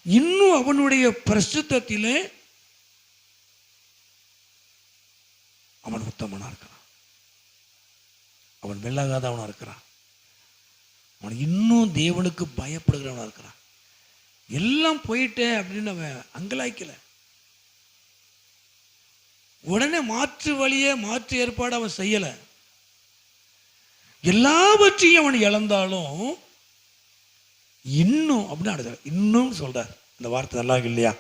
இன்னும் அவனுடைய பரிசுத்தத்திலே அவன் உத்தமனா இருக்கிறான். அவன் வெள்ளாகாதவனா இருக்கிறான். அவன் இன்னும் தேவனுக்கு பயப்படுகிறவனா இருக்கிறான். எல்லாம் போயிட்டேன் அப்படின்னு அவன் அங்கலாய்க்கல. உடனே மாற்று வழியை, மாற்று ஏற்பாடு அவன் செய்யல. எல்லாவற்றையும் அவன் இழந்தாலும் இன்னும் அப்படின்னு இன்னும் சொல்றார். இந்த வார்த்தை நல்லா இல்லையா?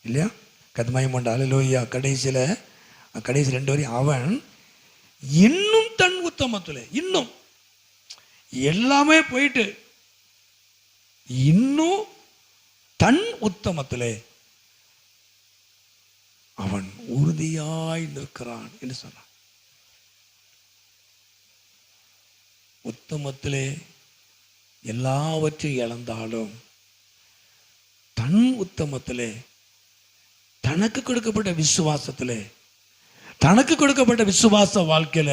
இல்லையா? கத்மயமண்டா அல்லேலூயா. கடைசியில் 2 வரி, அவன் இன்னும் தன் உத்தமத்தில், இன்னும் எல்லாமே போயிட்டு இன்னும் தன் உத்தமத்திலே அவன் உறுதியாய் நிற்கிறான் என்று சொன்னான். உத்தமத்திலே எல்லாவற்றையும் இழந்தாலும் தன் உத்தமத்திலே, தனக்கு கொடுக்கப்பட்ட விசுவாசத்திலே, தனக்கு கொடுக்கப்பட்ட விசுவாச வாழ்க்கையில,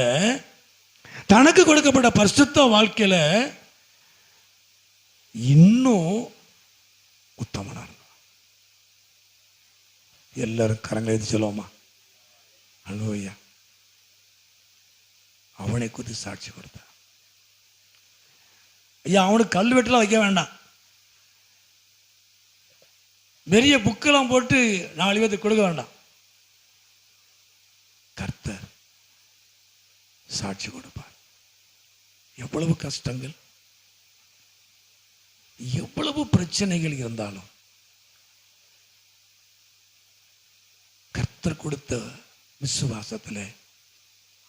தனக்கு கொடுக்கப்பட்ட பரிசுத்த வாழ்க்கையில இன்னும் உத்தமனா இருந்தான். எல்லாரும் கரங்களை எழுதி சொல்லுவோமா? அல்லேலூயா. அவனை குறித்து சாட்சி கொடுத்தான். ஐயா, அவனுக்கு கல்வெட்டுலாம் வைக்க வேண்டாம், பெரிய புக்கெல்லாம் போட்டு 4 பேருக்கு கொடுக்க வேண்டாம். கர்த்தர் சாட்சி கொடுப்பார். எவ்வளவு கஷ்டங்கள், எவ்வளவு பிரச்சனைகள் இருந்தாலும் கர்த்தர் கொடுத்த விசுவாசத்தில்,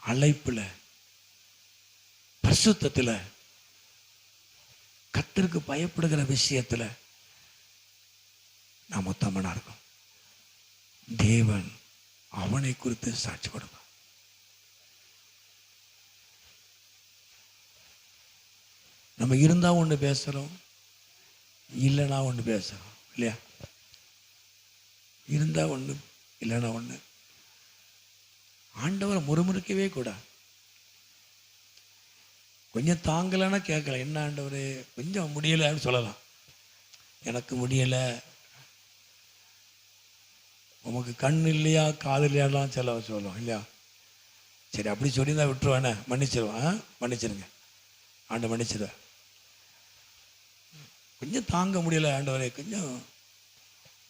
அழைப்புல, பரிசுத்தத்தில், கர்த்தருக்கு பயப்படுகிற விஷயத்துல நாம் உத்தமனா இருக்கோம். தேவன் அவனை குறித்து சாட்சி கொடுப்பான். நம்ம இருந்தா ஒண்ணு பேசுறோம், இல்லைன்னா ஒண்ணு பேசுறோம், இல்லையா? இருந்தா ஒண்ணு, இல்லைன்னா ஒண்ணு. ஆண்டவரை முறுமுறுக்கவே கூடாது. கொஞ்சம் தாங்கலைன்னா கேட்கலாம், என்ன ஆண்டவரே கொஞ்சம் முடியலைன்னு சொல்லலாம். எனக்கு முடியலை, உமக்கு கண் இல்லையா, காது இல்லையாலாம் சொல்லுவோம், இல்லையா? சரி, அப்படி சொல்லி தான் விட்டுருவானே, மன்னிச்சிருவான். மன்னிச்சிருங்க, ஆண்டு மன்னிச்சிருவேன். கொஞ்சம் தாங்க முடியலை ஆண்டவரே, கொஞ்சம்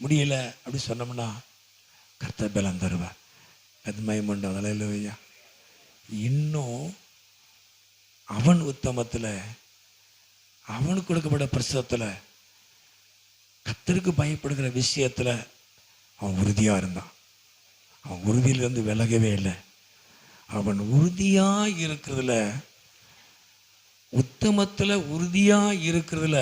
முடியல அப்படி சொன்னோம்னா கர்த்தர் பலம் தருவார். அது மயமண்டா. அல்லேலூயா. இன்னும் அவன் உத்தமத்தில், அவனுக்கு கொடுக்கப்பட்ட பிரசவத்தில், கர்த்தருக்கு பயப்படுகிற விஷயத்தில் அவன் உறுதியா இருந்தான். அவன் உறுதியிலிருந்து விலகவே இல்லை. அவன் உறுதியா இருக்கிறதுல, உத்தமத்தில் உறுதியா இருக்கிறதுல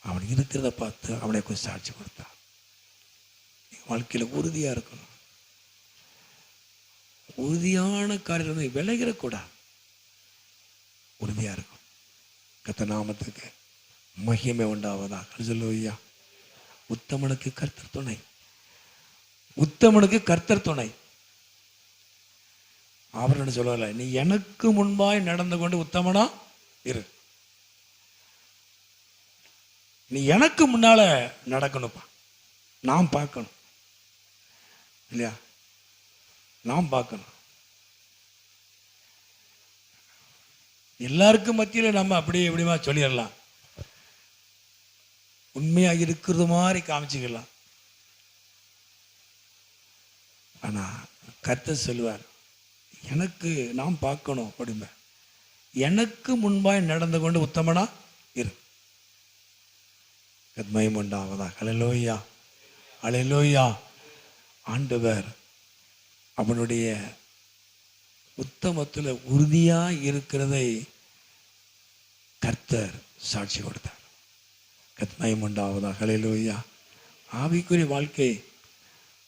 அவன் இருக்கிறத பார்த்து அவனை கொஞ்சம் சாட்சி கொடுத்தான். வாழ்க்கையில் உறுதியா இருக்கணும். உறுதியான காரியம் விலகிடக்கூடாது. உறுதியா இருக்கும். கர்த்தர் நாமத்துக்கு மகிமை உண்டாவதா. அல்லேலூயா. உத்தமனுக்கு கர்த்தர் துணை. உத்தமனுக்கு கர்த்தர் துணை. அவர் என்ன சொல்லல, நீ எனக்கு முன்பாய் நடந்து கொண்டு உத்தமனா இரு. நீ எனக்கு முன்னால நடக்கணும்ப்பா, நான் பார்க்கணும், இல்லையா? நாம் பார்க்கணும். எல்லாருக்கும் மத்தியில நம்ம அப்படி எப்படிமா சொல்லிடலாம், உண்மையா இருக்கிறது மாதிரி காமிச்சுக்கலாம். ஆனா கர்த்தர் சொல்லுவார், எனக்கு நாம் பார்க்கணும் அப்படிம்ப, எனக்கு முன்பாய் நடந்து கொண்டு உத்தமனா இரு. மகிமை உண்டாவதாக. அல்லேலூயா. அல்லேலூயா. ஆண்டவர் அவனுடைய உத்தமத்தில் உறுதியா இருக்கிறதை கர்த்தர் சாட்சி கொடுத்தார். மகிமை உண்டாவதாக. அல்லேலூயா. ஆவிக்குரிய வாழ்க்கை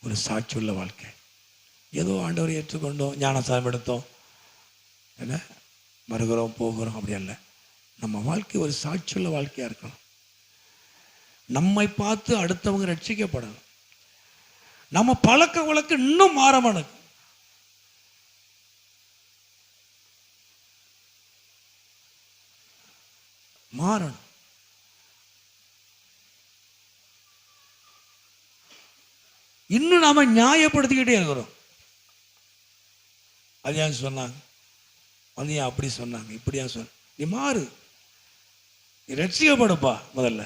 ஒரு சாட்சியுள்ள வாழ்க்கை. ஏதோ ஆண்டவரை ஏற்றுக்கொண்டோம், ஞானசாரம் எடுத்தோம், என்ன வருகிறோம் போகிறோம், அப்படி அல்ல. நம்ம வாழ்க்கை ஒரு சாட்சியுள்ள வாழ்க்கையா இருக்கணும். நம்மை பார்த்து அடுத்தவங்க ரட்சிக்கப்படணும். நம்ம பழக்க வழக்கம் இன்னும் மாறணும். மாறணும். இன்னும் நாம நியாயப்படுத்திக்கிட்டே இருக்கிறோம். அது ஏன் சொன்னாங்க, அது ஏன் அப்படி சொன்னாங்க, இப்படியா சொன்ன. நீ மாறு, நீ ரட்சிக்கப்படுப்பா. முதல்ல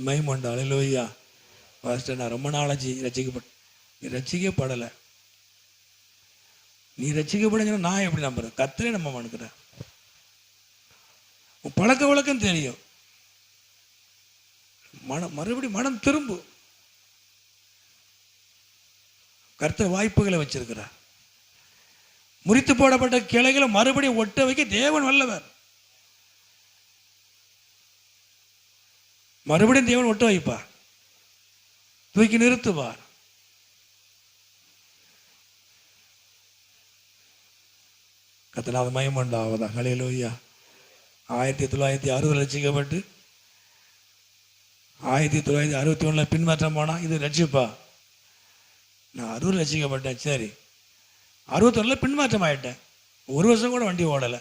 மைமண்டா அல்லேலூயா. ஃபர்ஸ்ட் நான் ரொம்ப நாளாச்சு நீ ரட்சிக்கப்படலை. நீ ரட்சிக்கப்படுங்கன்னா நான் எப்படி நம்புறேன்? கர்த்தரே நம்ப மாட்டேங்கிறேன். உன் பழக்க வழக்கம் தெரியும். மறுபடியும் மனம் திரும்பு. கர்த்தர் வாய்ப்புகளை வச்சிருக்கிறார். முறித்து போடப்பட்ட கிளைகளை மறுபடியும் ஒட்ட வைக்க தேவன் வல்லவர். மறுபடியும் தேவன் ஒட்ட வைப்பார், தூக்கி நிறுத்துவார். கர்த்தருக்கு மகிமை உண்டாவதாக. ஹல்லேலூயா. 1960 ரட்சிக்கப்பட்டு 1961 பின்மாற்றம் போனா இது ரட்சிப்பா. நான் 60 ரட்சிக்கப்பட்டேன், சரி. 61 பின்மாற்றம் ஆயிட்டேன். ஒரு வருஷம் கூட வண்டி ஓடலை.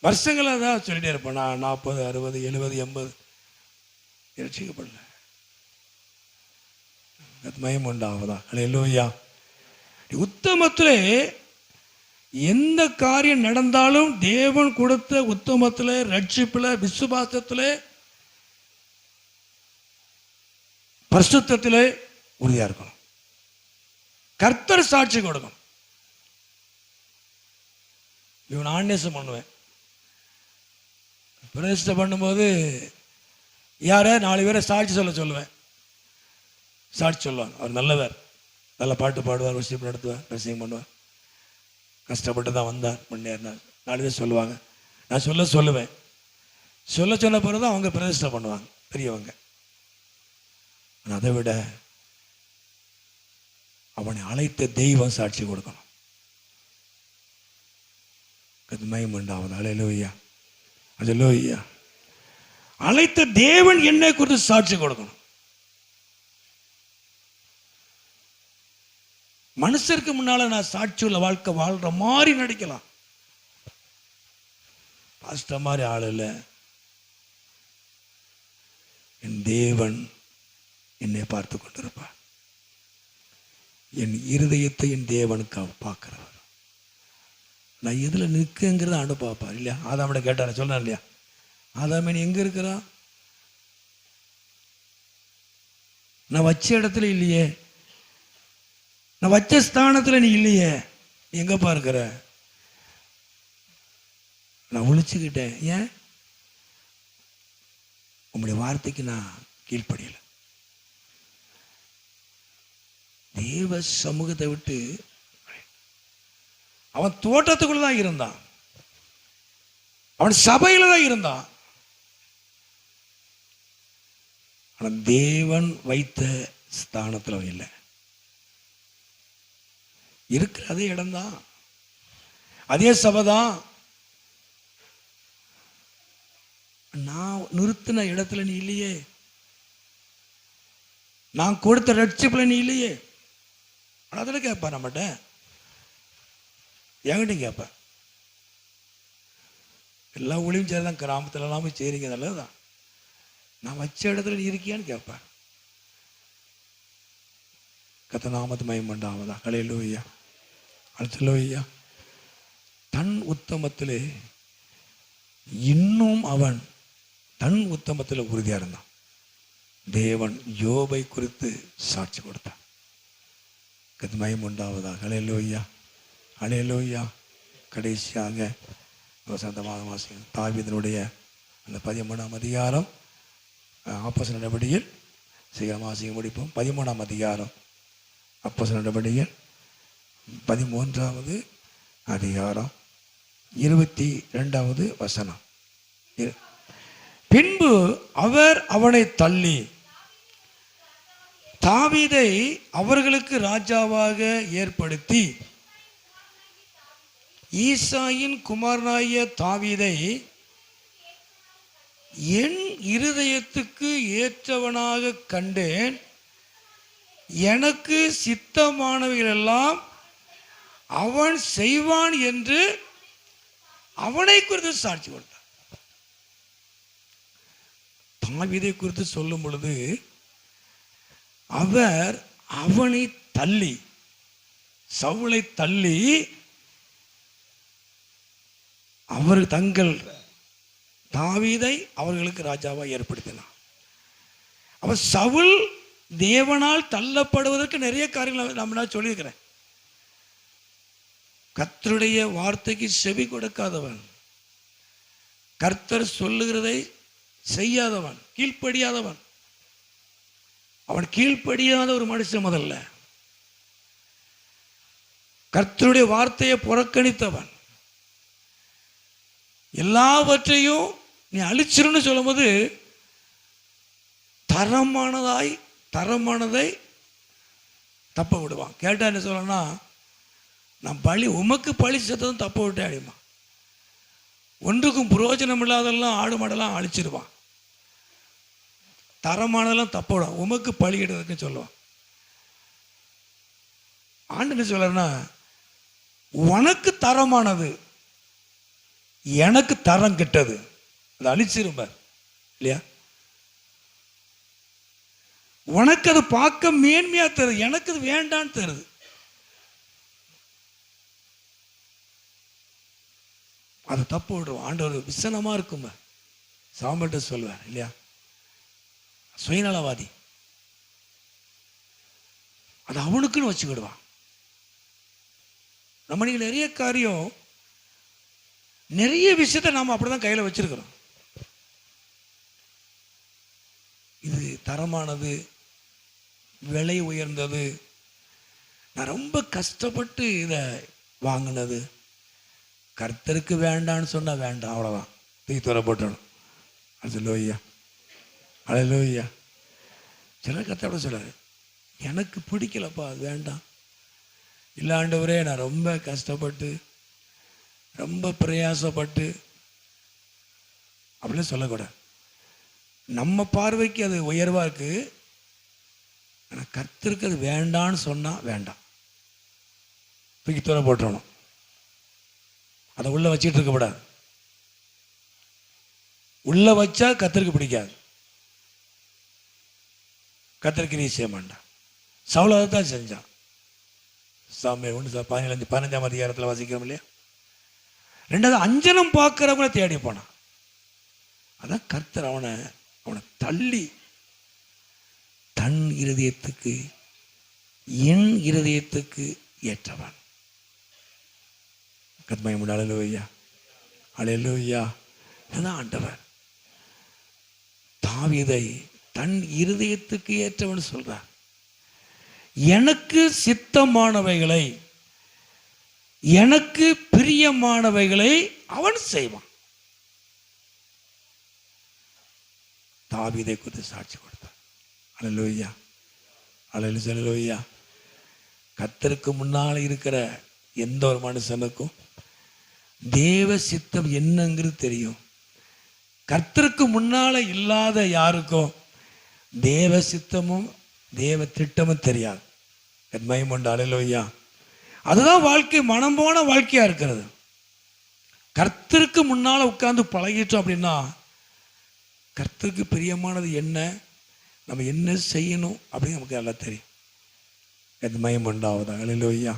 வருஷங்களை தான் சொல்லிட்டே இருப்பேன். நான் 40, 60, 70, 80 ரட்சிக்கப்படல. மகிமை உண்டாவதா. ஹல்லேலூயா. உத்தமத்திலே எந்த காரியம் நடந்தாலும் தேவன் கொடுத்த உத்தமத்திலே, ரட்சிப்பிலே, விசுவாசத்திலே, பரிசுத்தத்திலே உறுதியா இருக்கணும். கர்த்தர் சாட்சி கொடுக்கணும். இவன் ஆன்மீகம் பண்ணுவேன். பிரதிஷ்டை பண்ணும்போது யார 4 பேரை சாட்சி சொல்லுவேன். சாட்சி சொல்லுவாங்க. அவர் நல்லவர், நல்ல பாட்டு பாடுவார், வர்ஷிப் நடத்துவார், பிரசங்கம் பண்ணுவார், கஷ்டப்பட்டு தான் வந்தார், முன்னேறினார். 4 பேர் சொல்லுவாங்க. நான் சொல்லுவேன். சொன்ன பிறகு தான் அவங்க பிரதிஷ்டை பண்ணுவாங்க, பெரியவங்க. அதை விட அவனை அழைத்த தெய்வம் சாட்சி கொடுக்கணும். மகிமை உண்டாவது. அல்லேலூயா, அல்லேலூயா. அழைத்த தேவன் என்னை குறித்து சாட்சி கொடுக்கணும். மனுஷருக்கு முன்னால நான் சாட்சியுள்ள வாழ்க்கை வாழ்ற மாதிரி நடிக்கலாம். பாஸ்டர் மாதிரி ஆள் இல்லை. என் தேவன் என்னை பார்த்து கொண்டிருப்பார். என் இருதயத்தை என் தேவனுக்கு பார்க்கிறவர். நான் எதுல நிற்குங்கிறத ஆண்டு பார்ப்பார் இல்லையா? ஆதாமிட கேட்டார சொன்னார் இல்லையா? ஆதாமே நீ எங்க இருக்கிறா? நான் வச்ச இடத்துல இல்லையே, நான் வச்ச ஸ்தானத்துல நீ இல்லையே, நீ எங்கப்பா இருக்கிற? நான் ஒழிச்சுக்கிட்டேன். ஏன்? உங்களுடைய வார்த்தைக்கு நான் கீழ்ப்படியல. தேவ சமூகத்தை விட்டு அவன் தோட்டத்துக்குள்ள தான் இருந்தான், அவன் சபையில தான் இருந்தான். ஆனா தேவன் வைத்த ஸ்தானத்தில் அவன் இல்லை. இருக்கிற அதே இடம்தான், அதே சபைதான். நான் நிறுத்தின இடத்துல நீ இல்லையே, நான் கொடுத்த ரட்சிப்புல நீ இல்லையே. அதில் கேட்பா நம்மகிட்ட, என்கிட்ட கேட்ப. எல்லா ஊழியும் சரிதான், கிராமத்துல எல்லாம் போய் சரிங்க, நல்லதுதான். நான் வச்ச இடத்துல நீ இருக்கியான்னு கேட்பேன். கர்த்தர் நாமத்துக்கு மகிமை உண்டாவதாக. ஹல்லேலூயா, அல்லேலூயா. தன் உத்தமத்திலே இன்னும் அவன் தன் உத்தமத்தில் உறுதியா இருந்தான். தேவன் யோபை குறித்து சாட்சி கொடுத்தான். கர்த்தர் மகிமை உண்டாவதாக. ஹல்லேலூயா, ஹல்லேலூயா. கடைசியாக வசந்த மாதம் வாசிக்கும் தாவீதினுடைய அந்த 13ஆம் அதிகாரம், அப்போஸ்தலர் நடபடிகள். சீக்கிரம் வாசிக்க முடிப்போம். 13ஆம் அதிகாரம் அப்போஸ்தலர் நடபடிகள் 13வது அதிகாரம் 22வது வசனம். பின்பு அவர் அவனை தள்ளி தாவீதை அவர்களுக்கு ராஜாவாக ஏற்படுத்தி ஈசாயின் குமாரனாகிய தாவீதை என் இருதயத்துக்கு ஏற்றவனாக கண்டேன், எனக்கு சித்தமானவைகளெல்லாம் அவன் செய்வான் என்று அவனை குறித்து சாட்சி கொடுத்தார். தாவீதை குறித்து சொல்லும் பொழுது அவர் அவனை தள்ளி, சவுலை தள்ளி அவர் தங்கள் தாவீதை அவர்களுக்கு ராஜாவா ஏற்படுத்தினார். அவர் சவுல் தேவனால் தள்ளப்படுவதற்கு நிறைய காரியங்கள் நம்ம சொல்லியிருக்கிறேன். கர்த்தருடைய வார்த்தைக்கு செவி கொடுக்காதவன், கர்த்தர் சொல்லுகிறதை செய்யாதவன், கீழ்ப்படியாதவன். அவன் கீழ்ப்படியாத ஒரு மனுஷன். முதல்ல கர்த்தருடைய வார்த்தையை புறக்கணித்தவன், எல்லாவற்றையும் நீ அழிச்சிருன்னு சொல்லும் போது தரமானதை தப்ப விடுவான். கேட்டா என்ன சொல்லணும்னா, நான் பழி உமக்கு பழி செத்ததும் தப்ப விட்டே அடிமா. ஒன்றுக்கும் புரோஜனம் இல்லாதெல்லாம் ஆடு மாடெல்லாம் அழிச்சிருவான். தரமானதெல்லாம் தப்ப விடுவான், உமக்கு பழி எடுறதுக்கு சொல்லுவான். ஆண்டு என்ன சொல்றன்னா, உனக்கு தரமானது எனக்கு தரம் கெட்டது, அதை அழிச்சிருப்பார் இல்லையா? உனக்கு அது பார்க்க மேன்மையா தருது, எனக்கு அது வேண்டான்னு தருது. அது தப்பு விடுவோம். ஆண்டவர் விசனமா இருக்கும். சாம்பல்கிட்ட சொல்வார் இல்லையா, சுயநலவாதி, அது அவனுக்குன்னு வச்சுக்கிடுவான். நம்ம நீங்க நிறைய காரியம், நிறைய விஷயத்தை நாம அப்படிதான் கையில வச்சிருக்கிறோம். இது தரமானது, விலை உயர்ந்தது, நான் ரொம்ப கஷ்டப்பட்டு இதை வாங்கினது, கர்த்தருக்கு வேண்டான்னு சொன்னா வேண்டாம், அவ்வளவுதான், தூக்கி தூர போட்டணும். அல்லேலூயா, அல்லேலூயா. சில கர்த்தரோட சொல்லாரு, எனக்கு பிடிக்கலப்பா, அது வேண்டாம். இல்லை ஆண்டவரே, நான் ரொம்ப கஷ்டப்பட்டு ரொம்ப பிரயாசப்பட்டு அப்படின்னு சொல்லக்கூடாது. நம்ம பார்வைக்கு அது உயர்வா இருக்கு, ஆனால் கர்த்தருக்கு அது வேண்டான்னு சொன்னா வேண்டாம், தூக்கி தூர போட்டுறணும். அதை உள்ள வச்சுட்டு இருக்கக்கூடாது. உள்ள வச்சா கர்த்தருக்கு பிடிக்காது, கர்த்தருக்கு நீ செய்ய மாட்டான். சவுல் அதை தான் செஞ்சான். சாமியார் 15 அதிகாரத்தில் வாசிக்கிறோம் இல்லையா? ரெண்டாவது, அஞ்சனம் பார்க்கிறவங்கள தேடி போனான். அதான் கர்த்தர் அவனை தள்ளி தன் இருதயத்துக்கு, என் இருதயத்துக்கு ஏற்றவன். கத்மயம், அல்லேலூயா, அல்லேலூயா. இதுதான் ஆண்டவர் தாவீதை தன் இருதயத்துக்கு ஏற்றவன் சொல்றார். எனக்கு சித்தமானவைகளை, எனக்கு பிரியமானவைகளை அவன் செய்வான். தாவீதை குறித்து சாட்சி கொடுத்தார். அல்லேலூயா, அல்லேலூயா. கர்த்தருக்கு முன்னால் இருக்கிற எந்த ஒரு மனுஷனுக்கும் தேவ சித்தம் என்னங்கிறது தெரியும். கர்த்தருக்கு முன்னால இல்லாத யாருக்கும் தேவ சித்தமும் தேவ திட்டமும் தெரியாது. மகிமையுண்டு, அல்லேலூயா. அதுதான் வாழ்க்கை, மனம் போன வாழ்க்கையா இருக்கிறது. கர்த்தருக்கு முன்னால உட்கார்ந்து பழகிட்டோம் அப்படின்னா, கர்த்தருக்கு பிரியமானது என்ன, நம்ம என்ன செய்யணும் அப்படின்னு நமக்கு எல்லாம் தெரியும். மகிமை உண்டாவதா, அல்லேலூயா.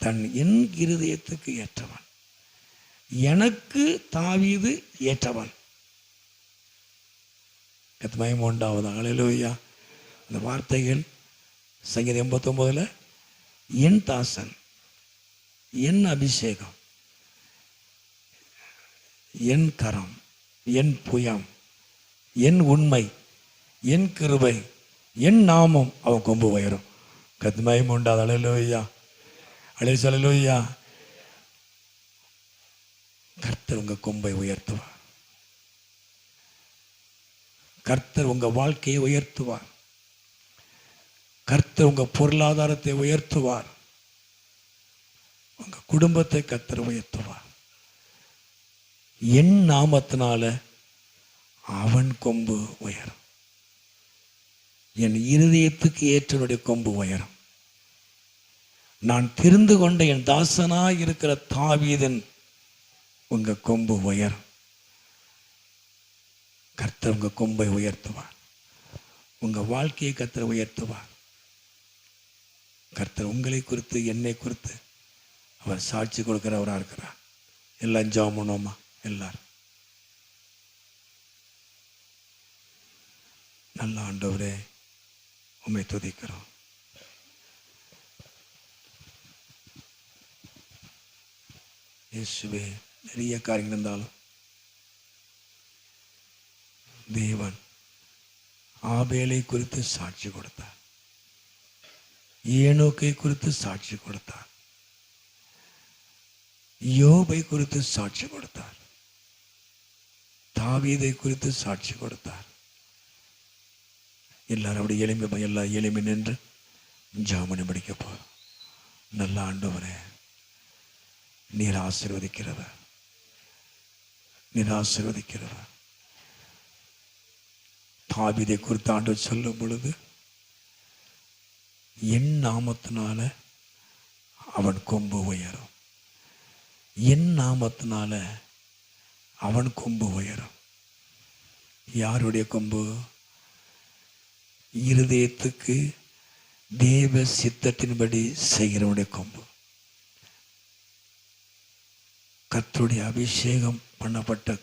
தன் என் இருதயத்துக்கு ஏற்றவன், எனக்கு தாவீது ஏற்றவன். மகிமை உண்டாவதா, அல்லேலூயா. அந்த வார்த்தைகள் சங்கீதம் 89 என் தாசன், என் அபிஷேகம், என் கரம், என் புயம், என் உண்மை, என் கிருபை, என் நாமம் அவன் கொம்பு உயரும். மகிமை உண்டாது, அல்லேலூயா, அல்லேலூயா. கர்த்தர் உங்க கொம்பை உயர்த்துவார். கர்த்தர் உங்க வாழ்க்கையை உயர்த்துவார். கர்த்தர் உங்க பொருளாதாரத்தை உயர்த்துவார். உங்க குடும்பத்தை கர்த்தர் உயர்த்துவார். என் நாமத்தினால அவன் கொம்பு உயரும். என் இருதயத்துக்கு ஏற்றனுடைய கொம்பு உயரும். நான் தெரிந்து கொண்ட என் தாசனாய் இருக்கிற தாவீதின் உங்க கொம்பு உயரும். கர்த்தர் உங்க கொம்பை உயர்த்துவார். உங்க வாழ்க்கையை கர்த்தர் உயர்த்துவார். கர்த்தர் உங்களை குறித்து என்னை குறித்து அவர் சாட்சி கொடுக்கிறவராக இருக்கிறார். எல்லாம் ஜெபம் பண்ணுவோமா? எல்லாரும் நல்ல ஆண்டவரே, உம்மை துதிக்கிறோம். இயேசுவே, நிறைய காரியங்கள் இருந்தாலும் தேவன் ஆபேலை குறித்து சாட்சி கொடுத்தார். ஏனோக்கை குறித்து சாட்சி கொடுத்தார். யோபை குறித்து சாட்சி கொடுத்தார். தாவீதை குறித்து சாட்சி கொடுத்தார். எல்லாரும் அப்படி எளிமை நின்று ஜெபம் படிக்க போறோம். நல்ல ஆண்டவரே, நீர் ஆசீர்வதிக்கிறவர், நீர் ஆசீர்வதிக்கிறவர். தாவீதை குறித்து ஆண்டவர் சொல்லும் பொழுது, என் நாமத்தினால அவன் கொம்பு உயரும், என் நாமத்தினால அவன் கொம்பு உயரும். யாருடைய கொம்பு? இருதயத்துக்கு தேவ சித்தத்தின்படி செய்கிறவனுடைய கொம்பு. கர்த்தருடைய அபிஷேகம் பண்ணப்பட்ட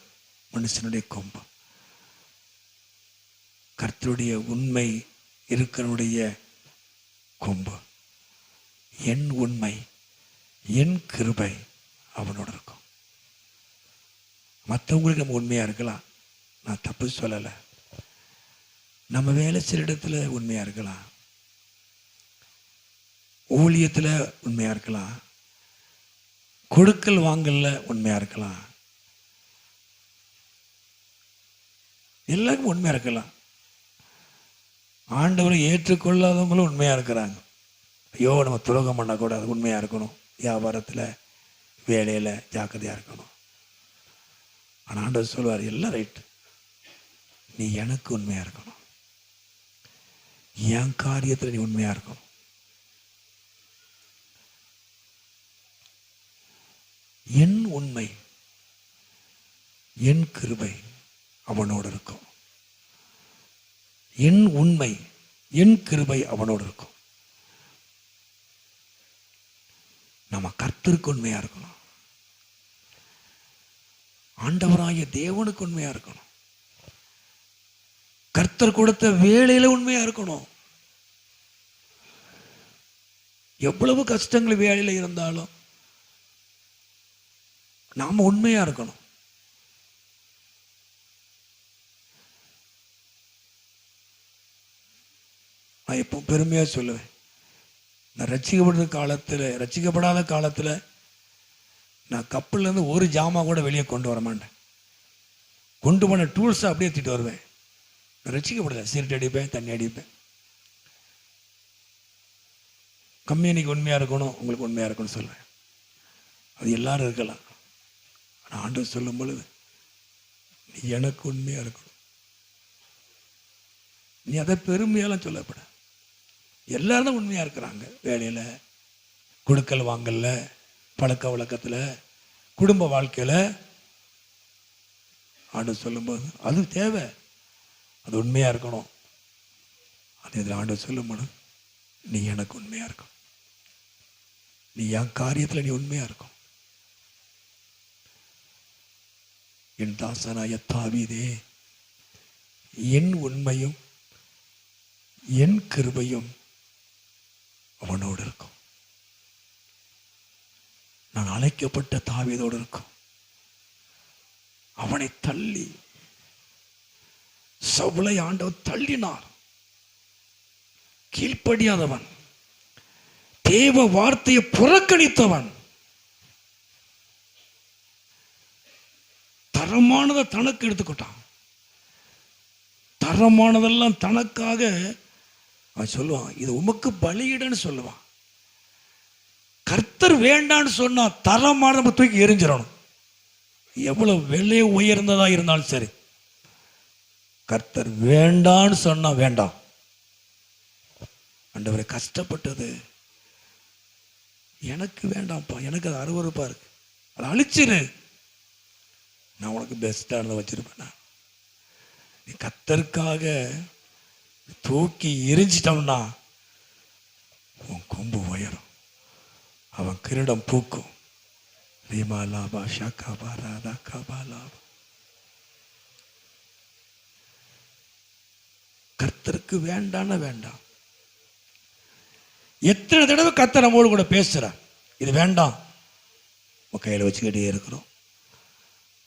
மனுஷனுடைய கொம்பு. கர்த்தருடைய உண்மை இருக்கிறவனுடைய கொம்பு. என் உண்மை, என் கிருபை அவனோட இருக்கும். மற்றவங்களுக்கு நம்ம உண்மையா இருக்கலாம், நான் தப்பு சொல்லலை. நம்ம வேலை செய்கிற இடத்துல உண்மையா இருக்கலாம், ஊழியத்தில் உண்மையா இருக்கலாம், கொடுக்கல் வாங்கல உண்மையா இருக்கலாம், எல்லாருக்கும் உண்மையா இருக்கலாம். ஆண்டவரை ஏற்றுக்கொள்ளாதவங்களும் உண்மையா இருக்கிறாங்க. ஐயோ, நம்ம துரோகம் பண்ணக்கூடாது, உண்மையா இருக்கணும், வியாபாரத்தில் வேலையில் ஜாக்கிரதையா இருக்கணும். ஆனால் ஆண்டவர் சொல்லுவார், எல்லாம் ரைட்டு, நீ எனக்கு உண்மையா இருக்கணும், என் காரியத்தில் நீ உண்மையா இருக்கணும். என் உண்மை, என் கிருபை அவனோடு இருக்கும். என் உண்மை, என் கிருபை அவனோடு இருக்கும். நம்ம கர்த்தருக்கு உண்மையா இருக்கணும். ஆண்டவராகிய தேவனுக்கு உண்மையா இருக்கணும். கர்த்தர் கொடுத்த வேலையில உண்மையா இருக்கணும். எவ்வளவு கஷ்டங்கள் வேலையில இருந்தாலும் நாம உண்மையா இருக்கணும். நான் எப்போ பெருமையா சொல்லுவேன், நான் ரட்சிக்கப்படாத காலத்துல நான் கப்பல்ல இருந்து ஒரு ஜாமா கூட வெளியே கொண்டு வர மாட்டேன். கொண்டு போன டூல்ஸை அப்படியே எடுத்துட்டு வருவேன். ரட்சிக்கப்படல, சிகரெட் அடிப்பேன், தண்ணி அடிப்பேன். கம்பெனிக்கு உண்மையா இருக்கணும், உங்களுக்கு உண்மையா இருக்கணும்னு சொல்லுவேன். அது எல்லாரும் இருக்கலாம். ஆனால் ஆண்டவர் சொல்லும் பொழுது, நீ எனக்கு உண்மையா இருக்கணும். நீ அதை பெருமையெல்லாம் சொல்லப்பட. எல்லாரும் தான் உண்மையா இருக்கிறாங்க. வேலையில, கொடுக்கல் வாங்கல, பழக்க வழக்கத்துல, குடும்ப வாழ்க்கையில. ஆண்டவர் சொல்லும்போது அது தேவை, அது உண்மையா இருக்கணும். அது இதில் ஆண்டவர் சொல்லும்போது, நீ எனக்கு உண்மையா இருக்கணும், நீ என் காரியத்தில் நீ உண்மையா இருக்கும். என் தாசனாய தாவீதே, என் உண்மையும் என் கிருபையும் அவனோடு இருக்கும். நான் அழைக்கப்பட்ட தாவீதோடு இருக்கும். அவனை தள்ளி சவுலை ஆண்டவர் தள்ளினார். கீழ்ப்படியாதவன், தேவ வார்த்தையை புறக்கணித்தவன், தரமானதை தனக்கு எடுத்துக்கிட்டான். தரமானதெல்லாம் தனக்காக அவன் சொல்லுவான், இது உமக்கு பலியிடன்னு சொல்லுவான். கர்த்தர் வேண்டான்னு சொன்னா தரமான நம்ம தூக்கி எரிஞ்சிடணும். எவ்வளவு விலை உயர்ந்ததா இருந்தாலும் சரி, கர்த்தர் வேண்டான்னு சொன்னா வேண்டாம். ஆண்டவரே, கஷ்டப்பட்டது எனக்கு வேண்டாம்ப்பா, எனக்கு அது அருவருப்பா இருக்கு, அதை அழிச்சிரு. நான் உனக்கு பெஸ்ட்டானதை வச்சிருப்பேன். நீ கர்த்தருக்காக தூக்கி எரிஞ்சிட்டோம்னா உன் கொம்பு உயரும், அவன் கிரீடம் பூக்கும். ரீமா லாபா ஷாக்காபா ராதா காபா லாபா. கர்த்தருக்கு வேண்டான்னு வேண்டாம். எத்தனை தடவை கர்த்தர் நம்மோடு கூட பேசுறார், இது வேண்டாம் உன் கையில் வச்சுக்கிட்டே இருக்கிறோம்,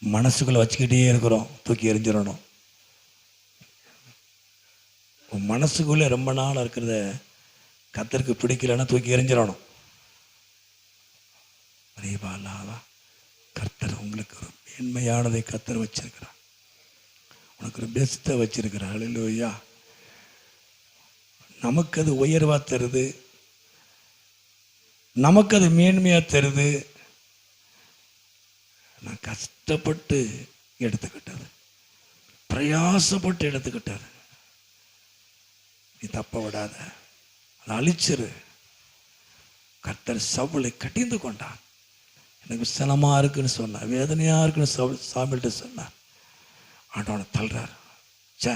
மனசுக்குள்ள வச்சுக்கிட்டே இருக்கிறோம், தூக்கி எறிஞ்சிடணும். உன் மனசுக்குள்ளே ரொம்ப நாள் இருக்கிறத கர்த்தருக்கு பிடிக்கலன்னா தூக்கி எறிஞ்சிடணும். கர்த்தர் உங்களுக்கு ஒரு மேன்மையானதை கர்த்தர் வச்சிருக்கிறார், உனக்கு ஒரு பெஸ்ட்டை வச்சிருக்கிறார். அல்லேலூயா. நமக்கு அது உயர்வா தருது, நமக்கு அது மேன்மையா தருது. நான் கஷ்டப்பட்டு எடுத்துக்கிட்டது, பிரயாசப்பட்டு எடுத்துக்கிட்டது. நீ தப்ப விடாத, அதை அழிச்சிரு. கர்த்தர் சவுலை கட்டிந்து கொண்டார். எனக்கு சிரமமா இருக்குன்னு சொன்னார், வேதனையா இருக்குன்னு சாமிகிட்ட சொன்னார். ஆண்டவனை தள்ளுறார். சே,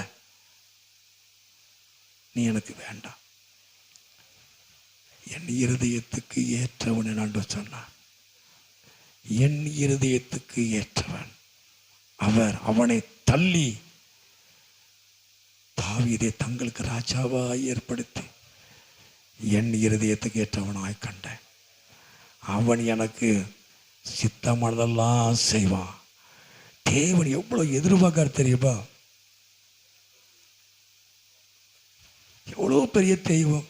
நீ எனக்கு வேண்டாம், என் இருதயத்துக்கு ஏற்றவன் ஆண்டவர் சொன்னார். என் இருதயத்துக்கு ஏற்றவன் அவர். அவனை தள்ளி தாவீதை தங்களுக்கு ராஜாவாய் ஏற்படுத்தி என் இருதயத்துக்கு ஏற்றவனாய் கண்டேன். அவன் எனக்கு சித்தமானதெல்லாம் செய்வான். தேவன் எவ்வளவு எதிர்பார்க்கார் தெரியுமா? எவ்வளவு பெரிய தெய்வம்.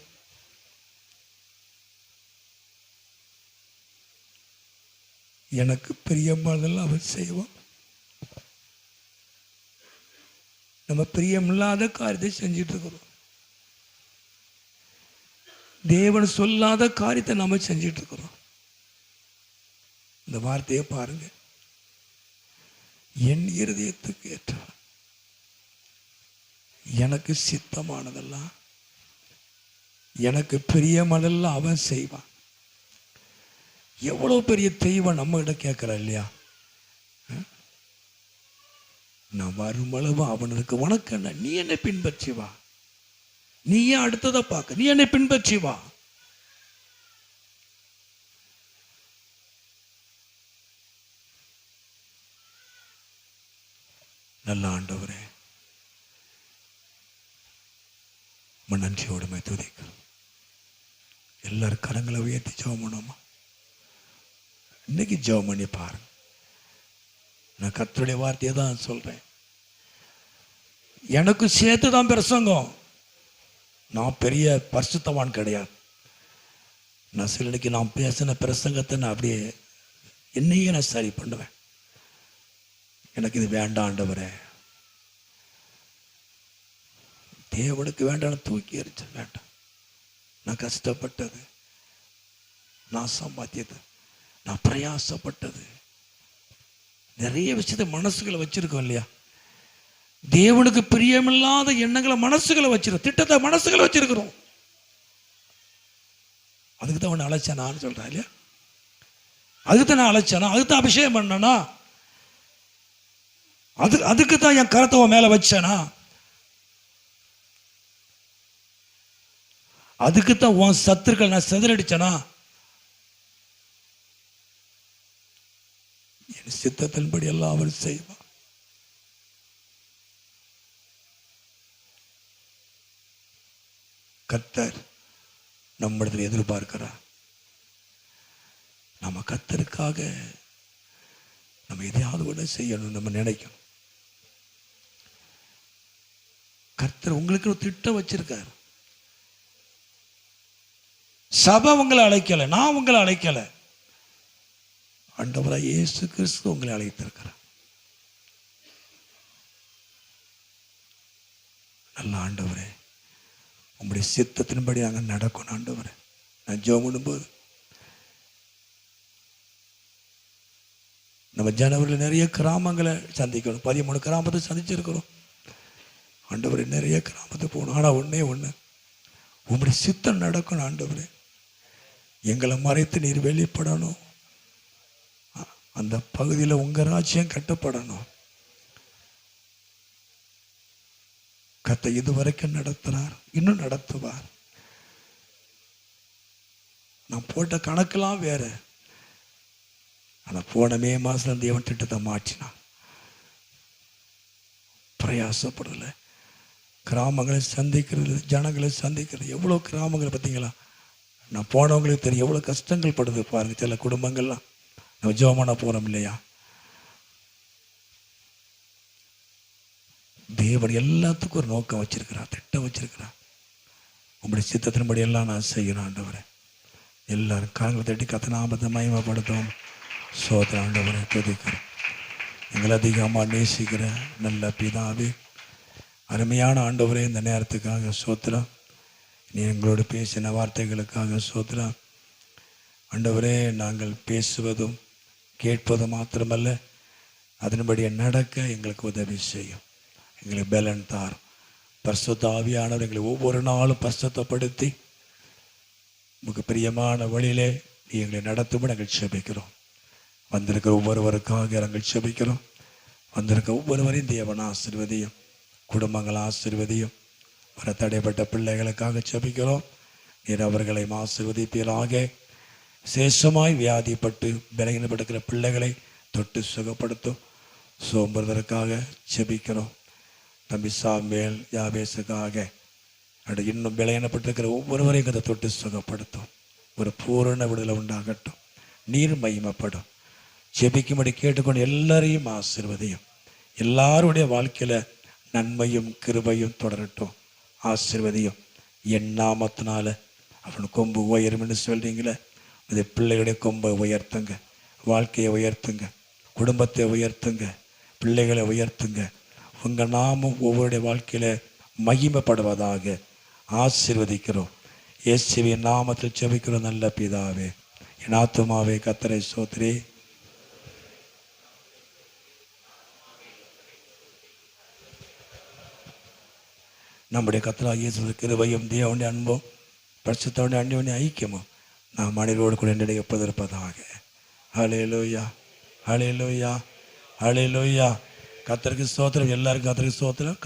எனக்கு பிரியமானதெல்லாம் அவன் செய்வான். நம்ம பிரியமில்லாத காரியத்தை செஞ்சிட்டு இருக்கிறோம். தேவன் சொல்லாத காரியத்தை நம்ம செஞ்சிட்டு இருக்கிறோம். இந்த வார்த்தையை பாருங்க, என் இருதயத்துக்கு ஏற்றவன், எனக்கு சித்தமானதெல்லாம், எனக்கு பிரியமானதெல்லாம் அவன் செய்வான். எவ்வளவு பெரிய தெய்வம் நம்ம கிட்ட கேட்கிற இல்லையா? நான் வருமளவு அவனுக்கு உனக்கு என்ன, நீ என்னை பின்பற்றி வா, நீ ஏன் அடுத்ததை பார்க்க, நீ என்னை பின்பற்றி வா. நல்ல ஆண்டவரே, நன்றியோடுமை துதிக்கிறோம். எல்லாரும் கரங்களை உயர்த்தி ஜெபம் பண்ணுவோமா? இன்னைக்கு ஜெபம் பண்ணி பாருங்க. நான் கர்த்தருடைய வார்த்தையை தான் சொல்றேன். எனக்கு சேர்த்து தான் பிரசங்கம். நான் பெரிய பரிசுத்தவான் கிடையாது. நான் சிலனுக்கு நான் பேசின பிரசங்கத்தை நான் அப்படியே என்னையே நான் சரி பண்ணுவேன். எனக்கு இது வேண்டாம் ஆண்டவரே, தேவனுக்கு வேண்டாம், தூக்கி எறிச்சு வேண்டாம். நான் கஷ்டப்பட்டது, நான் சம்பாத்தியது, நான் பிரயாசப்பட்டது, நிறைய விஷயத்தை மனசுகளை வச்சிருக்கோம் இல்லையா? தேவனுக்கு பிரியமில்லாத எண்ணங்களை மனசுகளை வச்சிருக்கோம், திட்டத்தை மனசுகளை வச்சிருக்கிறோம். அதுக்கு தான் உன்னை அழைச்சானான்னு சொல்றேன் இல்லையா? அதுக்கு தான் நான் அழைச்சானா, அதுக்கு தான் அபிஷேகம் பண்ணனா, அதுக்கு தான் என் கரத்தை மேல வச்சேனா, அதுக்கு தான் உன் சத்துருக்கள் நான் சிதறடிச்சனா, என் சித்தத்தின்படி எல்லாம் அவர் செய்வார். கர்த்தர் நம்மிடத்தில் எதிர்பார்க்கிறார். நம்ம கர்த்தருக்காக நம்ம எதையாவது ஒன்று செய்யணும் நம்ம நினைக்கணும். கர்த்தர் உங்களுக்கு ஒரு திட்டம் வச்சிருக்கார். சபை உங்களை அழைக்கல, நான் உங்களை அழைக்கல, ஆண்டவராய் இயேசு கிறிஸ்து உங்களை அழைத்திருக்கிறார். நல்ல ஆண்டவரே, உங்களுடைய சித்தத்தின்படி நாங்கள் நடக்கணும். ஆண்டவரே, நான் ஜெபம் பண்ணும்போது நம்ம ஜனவரியில் நிறைய கிராமங்களை சந்திக்கணும். 13 கிராமத்தை சந்திச்சிருக்கிறோம். ஆண்டவரே, நிறைய கிராமத்தை போகணும். ஆனால் ஒண்ணே ஒன்று, உங்களுடைய சித்தம் நடக்கணும். ஆண்டவரே, எங்களை மறைத்து நீர் வெளிப்படணும். அந்த பகுதியில் உங்கள் ராஜ்யம் கட்டப்படணும். கர்த்தர் இதுவரைக்கும் நடத்துறார், இன்னும் நடத்துவார். நான் போட்ட கணக்கெல்லாம் வேற. ஆனால் போன மே மாதம் தேவன் திட்டத்தை மாற்றினான். பிரயாசப்படலை. கிராமங்களை சந்திக்கிறது, ஜனங்களை சந்திக்கிறது, எவ்வளோ கிராமங்களை பார்த்தீங்களா? நான் போனவங்களுக்கு தெரியும் எவ்வளோ கஷ்டங்கள் படுது பாருங்க. சில குடும்பங்கள்லாம் நம்ம ஜெபமான போகிறோம் இல்லையா? தேவன் எல்லாத்துக்கும் ஒரு நோக்கம் வச்சிருக்கிறார், திட்டம் வச்சிருக்கிறார். உங்களுடைய சித்தத்தின்படி எல்லாம் நான் செய்யணும் ஆண்டவரே. எல்லாரும் காலங்களை தட்டி கத்தனாமத்தை மகிமைப்படுத்தும். சோதர ஆண்டவரை துதிக்கிறோம். எங்களை அதிகமாக நேசிக்கிற நல்ல பிதாவே, அருமையான ஆண்டவரே, இந்த நேரத்துக்காக சோத்திரம். நீ எங்களோடு பேசின வார்த்தைகளுக்காக சோத்திரம். ஆண்டவரே, நாங்கள் பேசுவதும் கேட்பதும் மாத்திரமல்ல, அதன்படி நடக்க எங்களுக்கு உதவி செய்யும். எங்களுக்கு பலன் தாரும். பரிசுத்த ஆவியானவர் எங்களை ஒவ்வொரு நாளும் பரிசுத்தப்படுத்தி உங்களுக்கு பிரியமான வழியிலே நீ எங்களை நடத்தும் நாங்கள் செபிக்கிறோம். வந்திருக்கிற ஒவ்வொருவருக்காக நாங்கள் செபிக்கிறோம். வந்திருக்க ஒவ்வொருவரையும் தேவன் ஆசீர்வதியும், குடும்பங்கள் ஆசீர்வதியும். வர தடைப்பட்ட பிள்ளைகளுக்காக செபிக்கிறோம். நீர் அவர்களை ஆசீர்வதிப்பீராக. விசேஷமாய் வியாதிப்பட்டு பலகீனப்படுகிற பிள்ளைகளை தொட்டு சுகப்படுத்தும். சோம்புவதற்காக செபிக்கிறோம். தம்பி சாமுவேல் யாபேசுக்காக இன்னும் பலகீனப்பட்டிருக்கிற ஒவ்வொருவரையும் அதை தொட்டு சுகப்படுத்தும். ஒரு பூரண விடுதலை உண்டாகட்டும். நீர் மகிமைப்படும். ஜெபிக்கும்படி கேட்டுக்கொண்டு எல்லாரையும் ஆசீர்வதியும். எல்லாருடைய வாழ்க்கையில நன்மையும் கிருபையும் தொடரட்டும். ஆசீர்வதியும். என் நாமத்தினால அவன் கொம்பு உயரும்னு சொல்றீங்களே, அது பிள்ளைகளுடைய கொம்பை உயர்த்துங்க, வாழ்க்கையை உயர்த்துங்க, குடும்பத்தை உயர்த்துங்க, பிள்ளைகளை உயர்த்துங்க. உங்கள் நாமும் ஒவ்வொருடைய வாழ்க்கையில மகிமைப்படுவதாக ஆசீர்வதிக்கிறோம். இயேசுவின் நாமத்தில் ஜெபிக்கிறோம் நல்ல பிதாவே. என் ஆத்துமாவே கர்த்தரை ஸ்தோத்திரி. நம்முடைய கர்த்தராகிய இயேசு கிருபையும் தேவனுடைய அன்பும் பரிசுத்தமுடைய அன்பின் ஐக்கியமும் நாம் மனிதரோடு கூட நிலைப்பதற்காக. ஹல்லேலூயா, ஹல்லேலூயா, ஹல்லேலூயா. கர்த்தருக்கு ஸ்தோத்திரம். எல்லாருக்கும் கர்த்தருக்கு ஸ்தோத்திரம்.